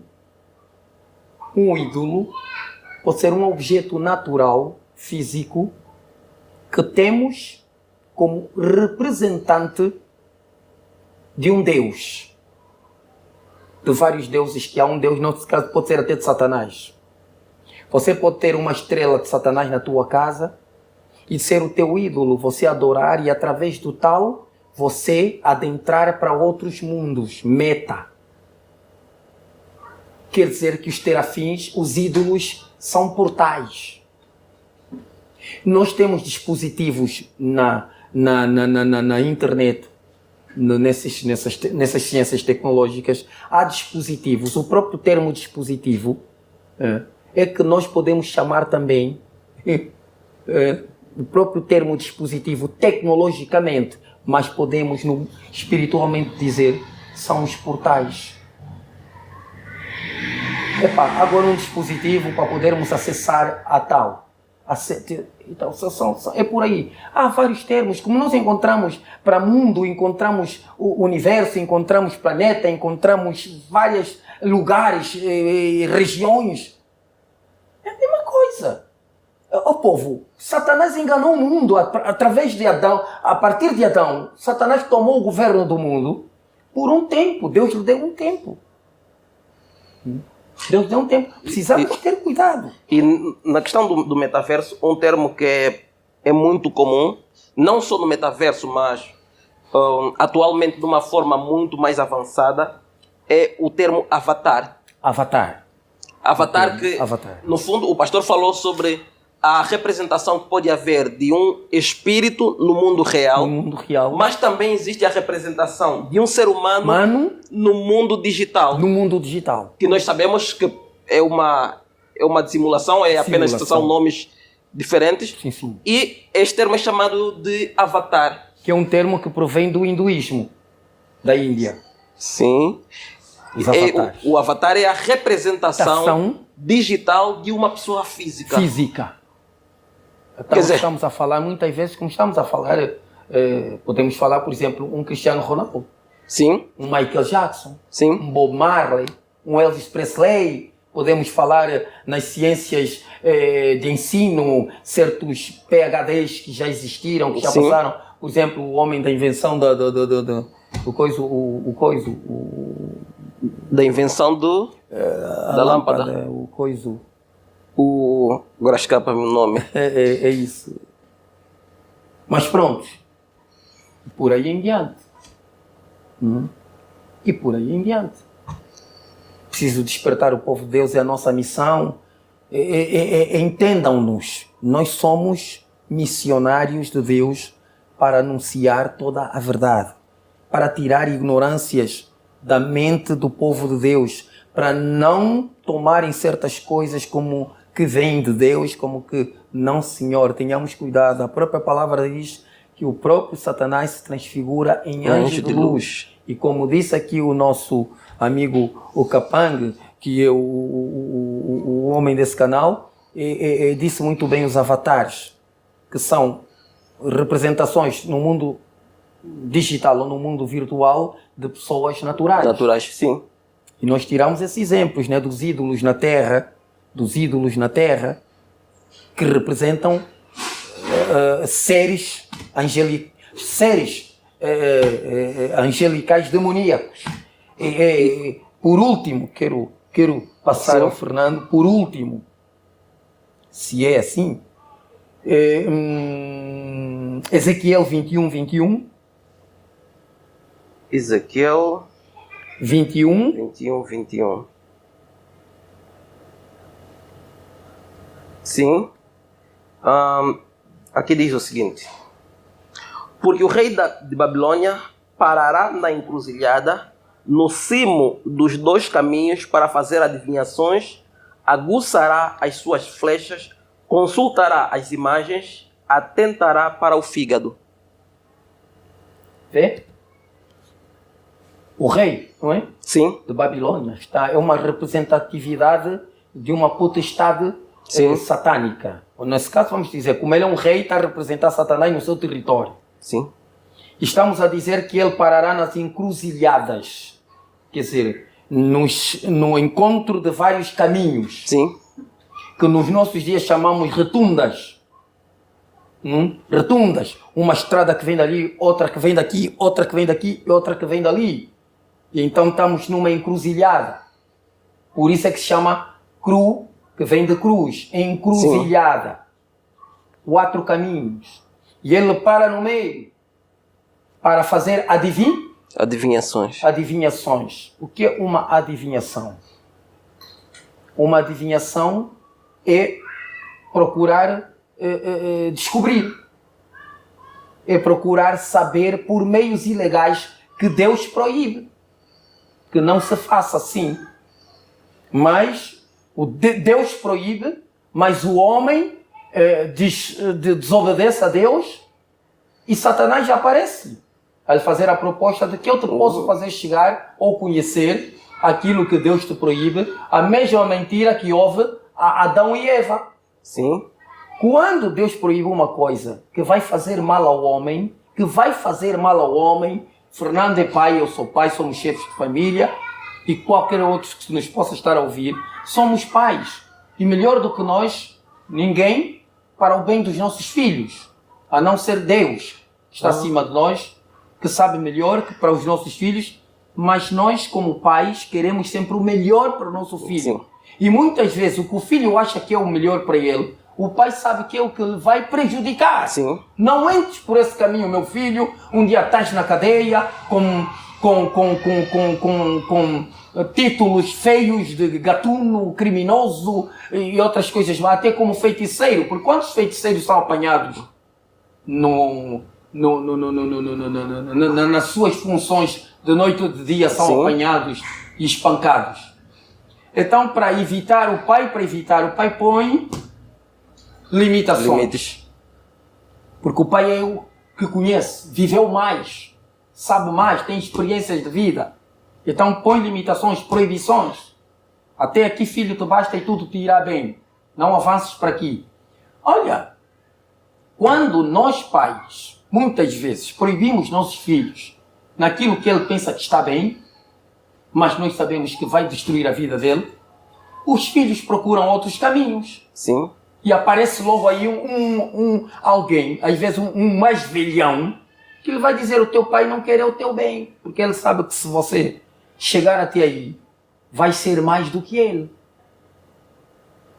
[SPEAKER 2] um ídolo, pode ser um objeto natural, físico, que temos como representante de um Deus. De vários deuses que há um Deus, nesse caso pode ser até de Satanás. Você pode ter uma estrela de Satanás na tua casa e ser o teu ídolo, você adorar e através do tal você adentrar para outros mundos, meta. Quer dizer que os terafins, os ídolos, são portais. Nós temos dispositivos na internet, nessas ciências tecnológicas, há dispositivos. O próprio termo dispositivo é que nós podemos chamar também o próprio termo dispositivo tecnologicamente, mas podemos espiritualmente dizer são os portais. Agora um dispositivo para podermos acessar a tal. Então, é por aí. Há vários termos, como nós encontramos para mundo, encontramos o universo, encontramos planeta, encontramos vários lugares, regiões. É a mesma coisa. O povo, Satanás enganou o mundo através de Adão. A partir de Adão, Satanás tomou o governo do mundo por um tempo. Deus lhe deu um tempo. Deus deu um tempo. Precisamos ter cuidado.
[SPEAKER 1] E na questão do metaverso, um termo que é muito comum, não só no metaverso, mas atualmente de uma forma muito mais avançada, é o termo avatar.
[SPEAKER 2] Avatar.
[SPEAKER 1] Avatar. No fundo, o pastor falou sobre a representação que pode haver de um espírito no mundo real, mas também existe a representação de um ser humano no mundo digital. Que nós sabemos que é uma dissimulação, apenas são nomes diferentes.
[SPEAKER 2] Sim.
[SPEAKER 1] E este termo é chamado de avatar.
[SPEAKER 2] Que é um termo que provém do hinduísmo, da Índia.
[SPEAKER 1] Sim. O avatar é a representação digital de uma pessoa física.
[SPEAKER 2] Então, estamos a falar muitas vezes, como estamos a falar, podemos falar, por exemplo, um Cristiano Ronaldo.
[SPEAKER 1] Sim.
[SPEAKER 2] Um Michael Jackson.
[SPEAKER 1] Sim.
[SPEAKER 2] Um Bob Marley. Um Elvis Presley. Podemos falar nas ciências de ensino, certos PhDs que já existiram, que já passaram. Por exemplo, o homem da invenção
[SPEAKER 1] da invenção do... da lâmpada.
[SPEAKER 2] O coiso.
[SPEAKER 1] Agora escapa-me o nome.
[SPEAKER 2] É isso. Mas pronto. Por aí em diante. E por aí em diante. Preciso despertar o povo de Deus, é a nossa missão. Entendam-nos. Nós somos missionários de Deus para anunciar toda a verdade. Para tirar ignorâncias da mente do povo de Deus. Para não tomarem certas coisas como que vêm de Deus, como que não, Senhor, tenhamos cuidado. A própria palavra diz que o próprio Satanás se transfigura em anjo de luz. E como disse aqui o nosso amigo o Kapang, que é o homem desse canal, disse muito bem os avatares, que são representações no mundo digital ou no mundo virtual de pessoas naturais.
[SPEAKER 1] Naturais, sim.
[SPEAKER 2] E nós tiramos esses exemplos, né, dos ídolos na Terra, que representam seres angelicais demoníacos. Por último, quero passar ao Fernando, por último, se é assim, Ezequiel 21.
[SPEAKER 1] Ezequiel 21. Sim. Aqui diz o seguinte: porque o rei de Babilônia parará na encruzilhada, no cimo dos dois caminhos, para fazer adivinhações, aguçará as suas flechas, consultará as imagens, atentará para o fígado.
[SPEAKER 2] Vê? O rei, não é?
[SPEAKER 1] Sim.
[SPEAKER 2] De Babilônia é uma representatividade de uma potestade satânica. Nesse caso, vamos dizer, como ele é um rei, está a representar Satanás no seu território.
[SPEAKER 1] Sim.
[SPEAKER 2] Estamos a dizer que ele parará nas encruzilhadas, quer dizer, no encontro de vários caminhos.
[SPEAKER 1] Sim.
[SPEAKER 2] Que nos nossos dias chamamos retundas. Retundas. Uma estrada que vem dali, outra que vem daqui, outra que vem daqui e outra que vem dali. E então estamos numa encruzilhada. Por isso é que se chama que vem de cruz, encruzilhada. Sim. 4 caminhos. E ele para no meio para fazer adivinhações. O que é uma adivinhação? Uma adivinhação é procurar descobrir. É procurar saber por meios ilegais que Deus proíbe. Que não se faça assim. Mas Deus proíbe, mas o homem desobedece a Deus e Satanás já aparece a lhe fazer a proposta de que eu te posso fazer chegar ou conhecer aquilo que Deus te proíbe, a mesma mentira que houve a Adão e Eva.
[SPEAKER 1] Sim.
[SPEAKER 2] Quando Deus proíbe uma coisa que vai fazer mal ao homem, Fernando é pai, eu sou pai, somos chefes de família, e qualquer outro que nos possa estar a ouvir, somos pais. E melhor do que nós, ninguém, para o bem dos nossos filhos, a não ser Deus, que está acima de nós, que sabe melhor que para os nossos filhos, mas nós, como pais, queremos sempre o melhor para o nosso filho. Sim. E muitas vezes o que o filho acha que é o melhor para ele, o pai sabe que é o que lhe vai prejudicar. Sim. Não entres por esse caminho, meu filho. Um dia estás na cadeia com títulos feios de gatuno, criminoso e outras coisas, mas até como feiticeiro. Porque quantos feiticeiros são apanhados nas suas funções de noite ou de dia, são apanhados e espancados? Então, para evitar o pai põe limitações. Porque o pai é o que conhece, viveu mais, sabe mais, tem experiências de vida. Então põe limitações, proibições. Até aqui, filho, te basta e tudo te irá bem. Não avances para aqui. Olha, quando nós pais, muitas vezes, proibimos nossos filhos naquilo que ele pensa que está bem, mas nós sabemos que vai destruir a vida dele, os filhos procuram outros caminhos.
[SPEAKER 1] Sim.
[SPEAKER 2] E aparece logo aí alguém, às vezes um mais velhão, que ele vai dizer: o teu pai não quer o teu bem, porque ele sabe que se você chegar até aí, vai ser mais do que ele.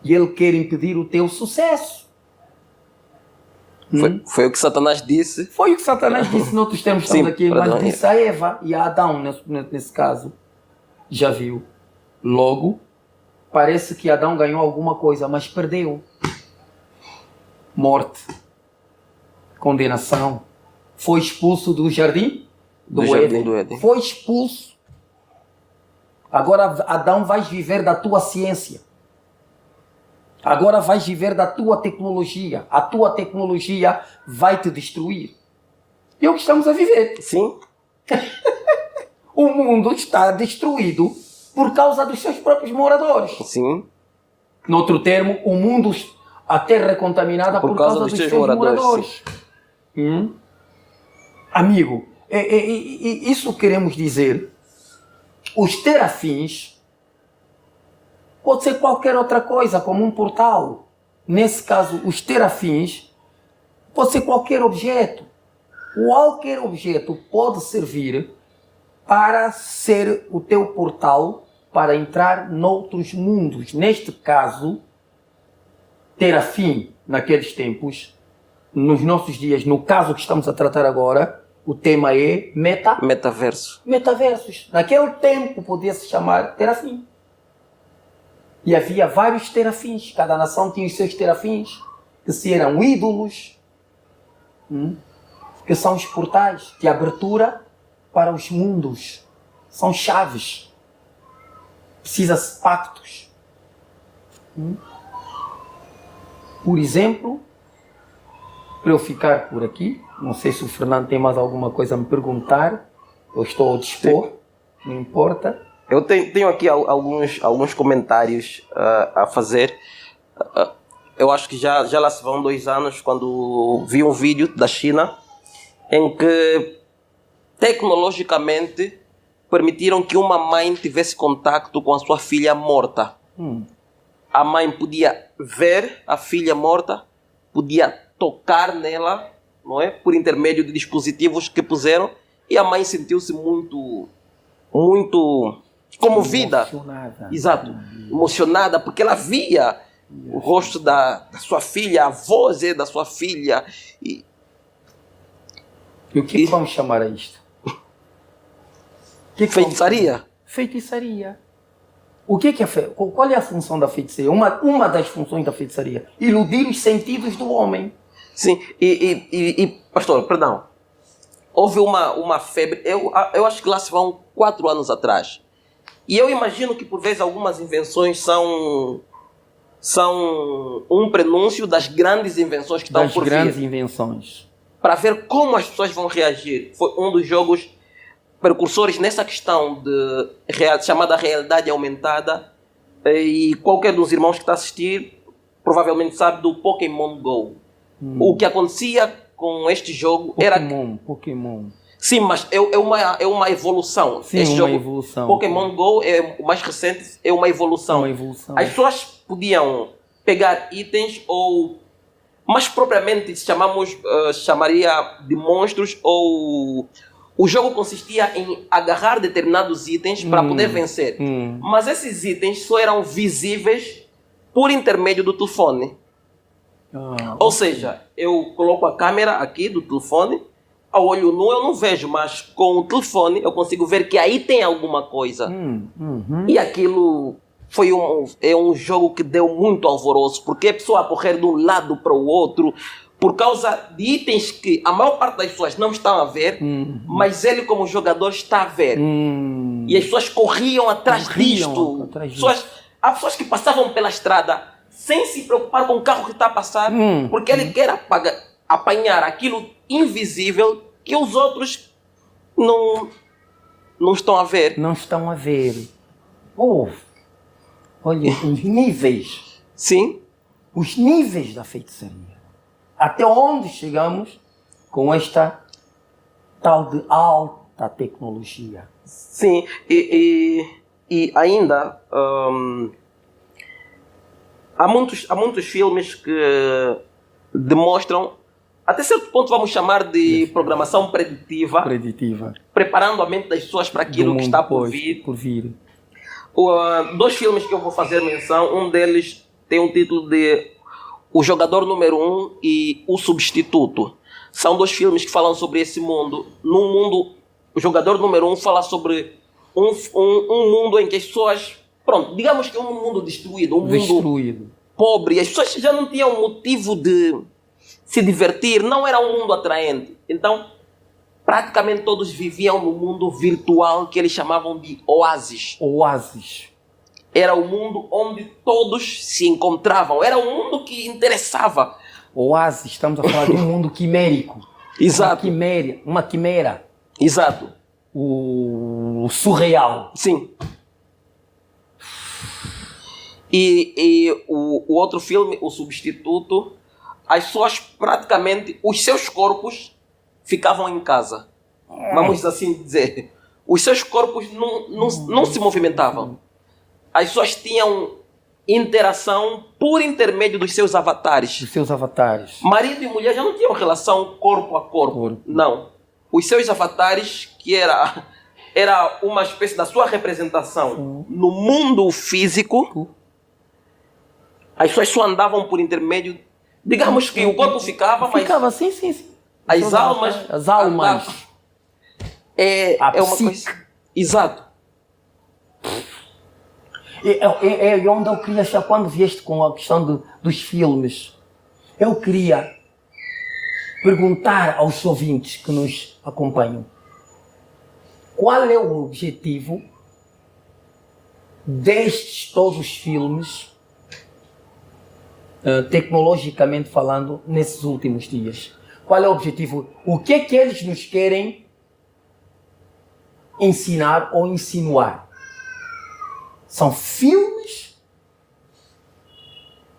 [SPEAKER 2] E ele quer impedir o teu sucesso.
[SPEAKER 1] Foi o que Satanás disse.
[SPEAKER 2] Foi o que Satanás disse noutros termos, estamos
[SPEAKER 1] Sim,
[SPEAKER 2] aqui,
[SPEAKER 1] para
[SPEAKER 2] mas
[SPEAKER 1] Adão e
[SPEAKER 2] disse a Eva e a Adão, nesse caso. Já viu? Logo, parece que Adão ganhou alguma coisa, mas perdeu. Morte. Condenação. Foi expulso do jardim do Éden. Foi expulso. Agora, Adão, vais viver da tua ciência. Agora vais viver da tua tecnologia. A tua tecnologia vai te destruir. E é o que estamos a viver.
[SPEAKER 1] Sim.
[SPEAKER 2] O mundo está destruído por causa dos seus próprios moradores.
[SPEAKER 1] Sim.
[SPEAKER 2] Noutro termo, o mundo, a terra é contaminada por causa dos seus moradores. Amigo, isso queremos dizer. Os terafins pode ser qualquer outra coisa, como um portal. Nesse caso, os terafins pode ser qualquer objeto. Qualquer objeto pode servir para ser o teu portal para entrar noutros mundos. Neste caso, terafim, naqueles tempos, nos nossos dias, no caso que estamos a tratar agora, o tema é
[SPEAKER 1] metaverso.
[SPEAKER 2] Metaversos. Naquele tempo podia-se chamar terafim. E havia vários terafins. Cada nação tinha os seus terafins, que se eram ídolos, que são os portais de abertura para os mundos. São chaves. Precisa-se pactos. Por exemplo, para eu ficar por aqui, não sei se o Fernando tem mais alguma coisa a me perguntar, eu estou ao dispor, sim, não importa.
[SPEAKER 1] Eu tenho aqui alguns comentários a fazer. Eu acho que já lá se vão 2 anos quando vi um vídeo da China em que tecnologicamente permitiram que uma mãe tivesse contato com a sua filha morta. A mãe podia ver a filha morta, podia tocar nela, não é? Por intermédio de dispositivos que puseram, e a mãe sentiu-se muito comovida.
[SPEAKER 2] Emocionada.
[SPEAKER 1] Exato. Emocionada, porque ela via o rosto da sua filha, a voz da sua filha.
[SPEAKER 2] E o que vamos chamar a isto?
[SPEAKER 1] Feitiçaria?
[SPEAKER 2] Feitiçaria. O que é qual é a função da feitiçaria? Uma das funções da feitiçaria. Iludir os sentidos do homem.
[SPEAKER 1] Sim. E pastor, perdão. Houve uma febre, eu acho que lá se vão 4 anos atrás. E eu imagino que por vezes algumas invenções são um prenúncio das grandes invenções que estão por vir. Das
[SPEAKER 2] grandes invenções.
[SPEAKER 1] Para ver como as pessoas vão reagir. Foi um dos jogos precursores nessa questão chamada realidade aumentada, e qualquer dos irmãos que está a assistir provavelmente sabe do Pokémon Go. O que acontecia com este jogo
[SPEAKER 2] Pokémon.
[SPEAKER 1] Sim, mas é uma evolução.
[SPEAKER 2] Sim,
[SPEAKER 1] este
[SPEAKER 2] uma
[SPEAKER 1] jogo,
[SPEAKER 2] evolução.
[SPEAKER 1] Pokémon Go é o mais recente, é uma evolução. As pessoas podiam pegar itens ou... Mas propriamente chamaria de monstros, ou... O jogo consistia em agarrar determinados itens para poder vencer. Mas esses itens só eram visíveis por intermédio do telefone. Ou seja, eu coloco a câmera aqui do telefone, ao olho nu eu não vejo, mas com o telefone eu consigo ver que aí tem alguma coisa. E aquilo foi um jogo que deu muito alvoroço, porque a pessoa a correr de um lado para o outro, por causa de itens que a maior parte das pessoas não estão a ver, mas ele como jogador está a ver. E as pessoas corriam atrás disto. Há pessoas que passavam pela estrada sem se preocupar com o carro que está a passar, porque ele quer apanhar aquilo invisível que os outros não estão a ver.
[SPEAKER 2] Não estão a ver. Olha, os níveis.
[SPEAKER 1] Sim.
[SPEAKER 2] Os níveis da feitiçaria. Até onde chegamos com esta tal de alta tecnologia.
[SPEAKER 1] Sim, e ainda há muitos filmes que demonstram, até certo ponto vamos chamar de programação preditiva, preparando a mente das pessoas para aquilo que está por vir. 2 filmes que eu vou fazer menção, um deles tem um título de O Jogador Número 1 e O Substituto. São dois filmes que falam sobre esse mundo. No mundo, O Jogador Número 1 fala sobre um mundo em que as pessoas... Pronto, digamos que é um mundo destruído. Um mundo pobre. As pessoas já não tinham motivo de se divertir. Não era um mundo atraente. Então, praticamente todos viviam no mundo virtual que eles chamavam de oásis.
[SPEAKER 2] Oásis.
[SPEAKER 1] Era o mundo onde todos se encontravam. Era um mundo que interessava.
[SPEAKER 2] Oásis, estamos a falar de um mundo quimérico.
[SPEAKER 1] Exato.
[SPEAKER 2] Uma quimera.
[SPEAKER 1] Exato.
[SPEAKER 2] O surreal.
[SPEAKER 1] Sim. E o outro filme, O Substituto, as pessoas praticamente, os seus corpos ficavam em casa. Vamos assim dizer. Os seus corpos não se movimentavam. As pessoas tinham interação por intermédio dos seus avatares.
[SPEAKER 2] Dos seus avatares.
[SPEAKER 1] Marido e mulher já não tinham relação corpo a corpo. Não. Os seus avatares, que era uma espécie da sua representação no mundo físico, as pessoas só andavam por intermédio... Digamos que o corpo ficava, mas...
[SPEAKER 2] Ficava, sim.
[SPEAKER 1] As almas... É uma coisa... Exato.
[SPEAKER 2] É onde eu queria achar, quando vieste com a questão dos filmes, eu queria perguntar aos ouvintes que nos acompanham, qual é o objetivo destes todos os filmes, tecnologicamente falando, nesses últimos dias? Qual é o objetivo? O que é que eles nos querem ensinar ou insinuar? São filmes,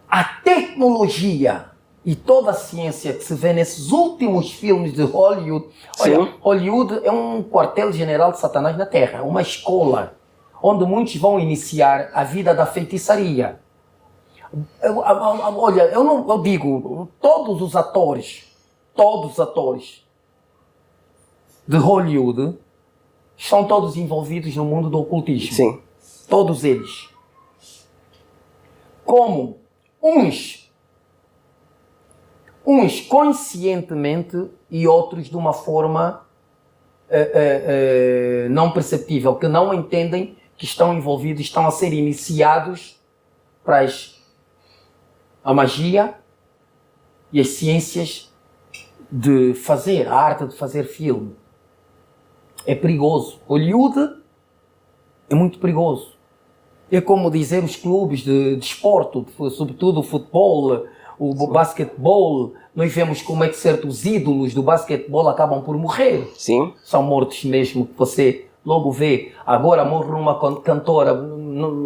[SPEAKER 2] a tecnologia e toda a ciência que se vê nesses últimos filmes de Hollywood. Olha,
[SPEAKER 1] Sim.
[SPEAKER 2] Hollywood é um quartel-general de Satanás na Terra, uma escola onde muitos vão iniciar a vida da feitiçaria. Eu digo, todos os atores de Hollywood estão todos envolvidos no mundo do ocultismo.
[SPEAKER 1] Sim.
[SPEAKER 2] Todos eles. Como uns conscientemente e outros de uma forma não perceptível, que não entendem que estão envolvidos, estão a ser iniciados para a magia e as ciências de fazer, a arte de fazer filme. É perigoso. Hollywood é muito perigoso. É como dizer os clubes de desporto, sobretudo o futebol, o basquetebol. Nós vemos como é que certos ídolos do basquetebol acabam por morrer.
[SPEAKER 1] Sim.
[SPEAKER 2] São mortos mesmo, que você logo vê. Agora morre uma cantora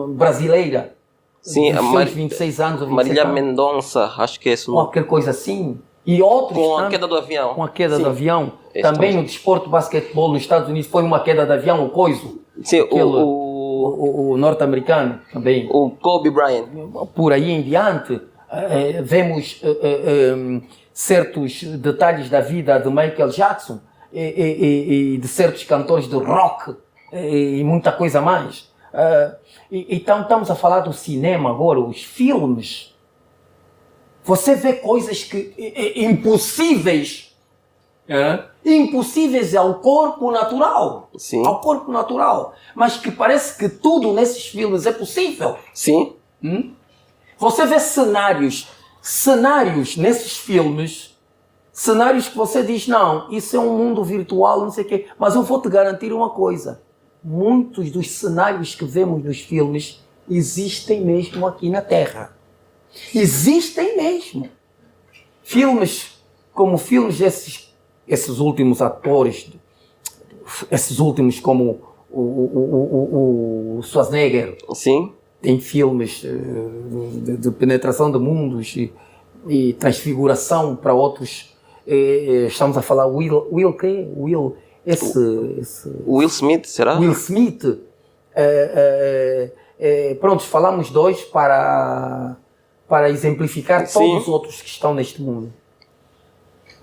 [SPEAKER 2] brasileira.
[SPEAKER 1] Sim,
[SPEAKER 2] dos seus 26 anos ou 27
[SPEAKER 1] Marília
[SPEAKER 2] anos.
[SPEAKER 1] Mendonça, acho que é isso.
[SPEAKER 2] Qualquer coisa assim. E outros
[SPEAKER 1] Com a queda do avião.
[SPEAKER 2] Com a queda
[SPEAKER 1] Sim.
[SPEAKER 2] do avião.
[SPEAKER 1] Esse
[SPEAKER 2] Também
[SPEAKER 1] também.
[SPEAKER 2] o desporto basquetebol nos Estados Unidos foi uma queda de avião, o coiso.
[SPEAKER 1] Sim,
[SPEAKER 2] O norte-americano também.
[SPEAKER 1] o Kobe Bryant.
[SPEAKER 2] Por aí em diante, vemos certos detalhes da vida de Michael Jackson e de certos cantores de rock e muita coisa mais. Então estamos a falar do cinema agora, os filmes. Você vê coisas impossíveis. Impossíveis ao corpo natural.
[SPEAKER 1] Sim.
[SPEAKER 2] Ao corpo natural. Mas que parece que tudo nesses filmes é possível.
[SPEAKER 1] Sim.
[SPEAKER 2] Você vê cenários nesses filmes, cenários que você diz, não, isso é um mundo virtual, não sei o quê. Mas eu vou te garantir uma coisa. Muitos dos cenários que vemos nos filmes existem mesmo aqui na Terra. Existem mesmo. Filmes como filmes esses últimos atores, esses últimos como o Schwarzenegger.
[SPEAKER 1] Sim.
[SPEAKER 2] Tem filmes de penetração de mundos e transfiguração para outros. Estamos a falar Will
[SPEAKER 1] Smith, será?
[SPEAKER 2] Will Smith. Pronto, falamos dois para exemplificar
[SPEAKER 1] Sim.
[SPEAKER 2] todos os outros que estão neste mundo.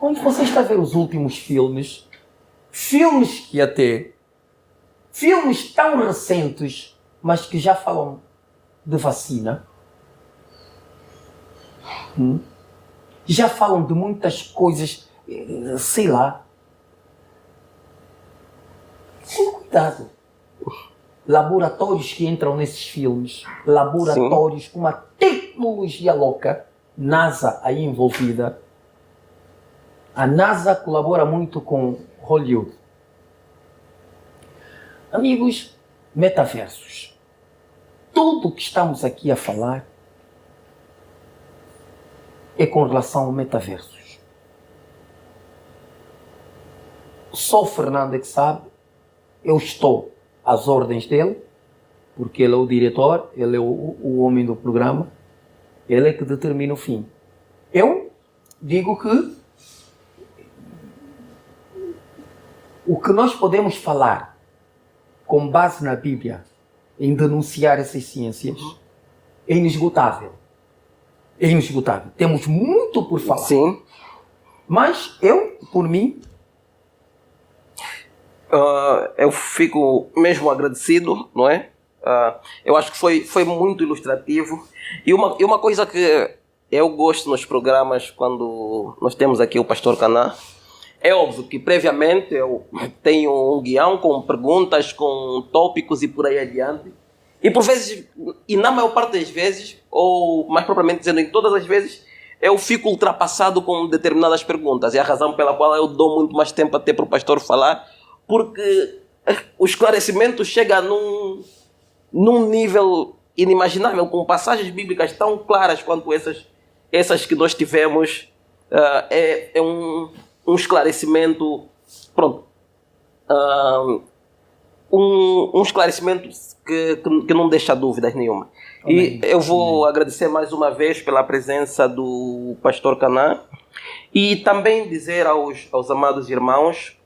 [SPEAKER 2] Onde você está a ver os últimos filmes filmes tão recentes, mas que já falam de vacina, Já falam de muitas coisas, sei lá. Tenham cuidado. Laboratórios que entram nesses filmes, laboratórios com uma tecnologia louca, NASA aí envolvida. A NASA colabora muito com Hollywood. Amigos, metaversos. Tudo o que estamos aqui a falar é com relação a metaversos. Só o Fernando é que sabe, eu estou às ordens dele, porque ele é o diretor, ele é o homem do programa, ele é que determina o fim. Eu digo que o que nós podemos falar com base na Bíblia em denunciar essas ciências é inesgotável. É inesgotável. Temos muito por falar.
[SPEAKER 1] Sim.
[SPEAKER 2] Mas eu, por mim,
[SPEAKER 1] eu fico mesmo agradecido, não é? Eu acho que foi muito ilustrativo. E uma coisa que eu gosto nos programas, quando nós temos aqui o Pastor Caná, é óbvio que previamente eu tenho um guião com perguntas, com tópicos e por aí adiante. E por vezes, e na maior parte das vezes, ou mais propriamente dizendo em todas as vezes, eu fico ultrapassado com determinadas perguntas. É a razão pela qual eu dou muito mais tempo até para o pastor falar, porque o esclarecimento chega num nível inimaginável, com passagens bíblicas tão claras quanto essas que nós tivemos. É um esclarecimento, pronto, um esclarecimento que não deixa dúvidas nenhuma. Amém. E eu vou agradecer mais uma vez pela presença do pastor Caná e também dizer aos amados irmãos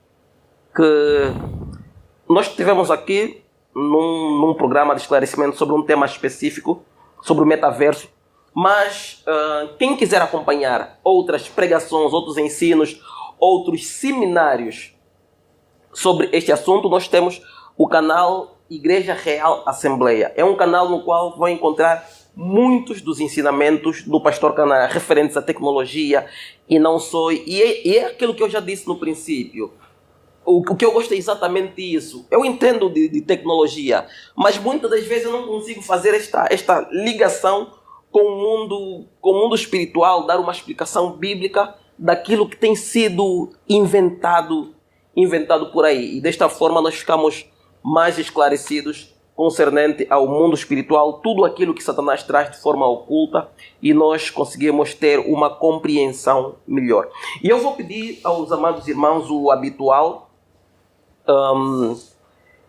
[SPEAKER 1] que nós tivemos aqui num programa de esclarecimento sobre um tema específico, sobre o metaverso, mas quem quiser acompanhar outras pregações, outros ensinos, outros seminários sobre este assunto, nós temos o canal Igreja Real Assembleia. É um canal no qual vão encontrar muitos dos ensinamentos do pastor Caná referentes à tecnologia e não só. E é aquilo que eu já disse no princípio. O que eu gosto é exatamente isso. Eu entendo de tecnologia, mas muitas das vezes eu não consigo fazer esta ligação com o mundo espiritual, dar uma explicação bíblica daquilo que tem sido inventado por aí. E desta forma nós ficamos mais esclarecidos concernente ao mundo espiritual, tudo aquilo que Satanás traz de forma oculta, e nós conseguimos ter uma compreensão melhor. E eu vou pedir aos amados irmãos o habitual,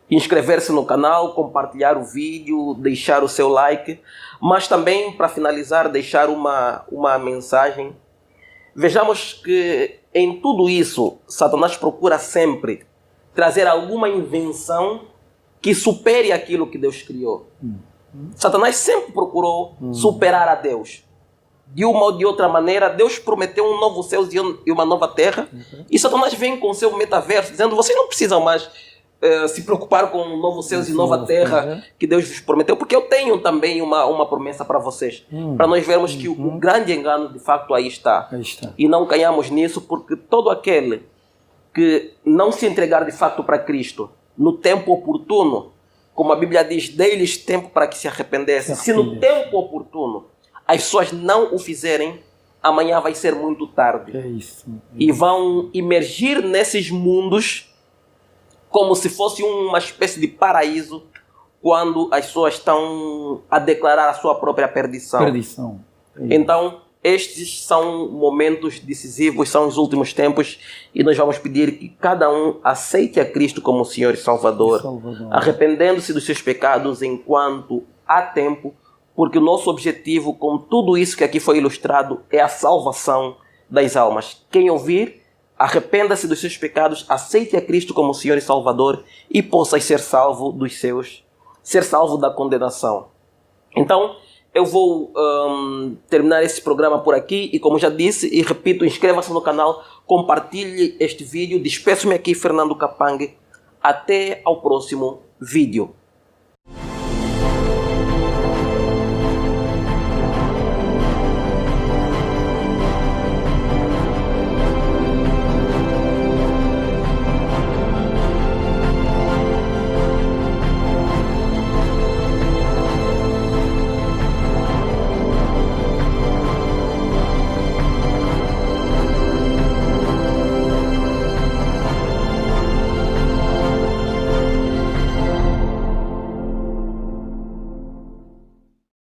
[SPEAKER 1] inscrever-se no canal, compartilhar o vídeo, deixar o seu like, mas também, para finalizar, deixar uma mensagem. Vejamos que em tudo isso, Satanás procura sempre trazer alguma invenção que supere aquilo que Deus criou. Satanás sempre procurou superar a Deus. De uma ou de outra maneira, Deus prometeu um novo céu e uma nova terra. E Satanás vem com o seu metaverso, dizendo: vocês não precisam mais se preocupar com um novo céu e nova terra que Deus vos prometeu, porque eu tenho também uma promessa para vocês. Para nós vermos que o grande engano, de facto, aí está. E não caiamos nisso, porque todo aquele que não se entregar de facto para Cristo no tempo oportuno, como a Bíblia diz, dê-lhes tempo para que se arrependessem. Se no tempo oportuno as pessoas não o fizerem, amanhã vai ser muito tarde. E vão emergir nesses mundos como se fosse uma espécie de paraíso, quando as pessoas estão a declarar a sua própria perdição. Então, estes são momentos decisivos, são os últimos tempos, e nós vamos pedir que cada um aceite a Cristo como Senhor e Salvador, arrependendo-se dos seus pecados enquanto há tempo, porque o nosso objetivo com tudo isso que aqui foi ilustrado é a salvação das almas. Quem ouvir, arrependa-se dos seus pecados, aceite a Cristo como Senhor e Salvador e possa ser salvo ser salvo da condenação. Então, eu vou terminar esse programa por aqui e, como já disse e repito, inscreva-se no canal, compartilhe este vídeo. Despeço-me aqui, Fernando Capangue. Até ao próximo vídeo.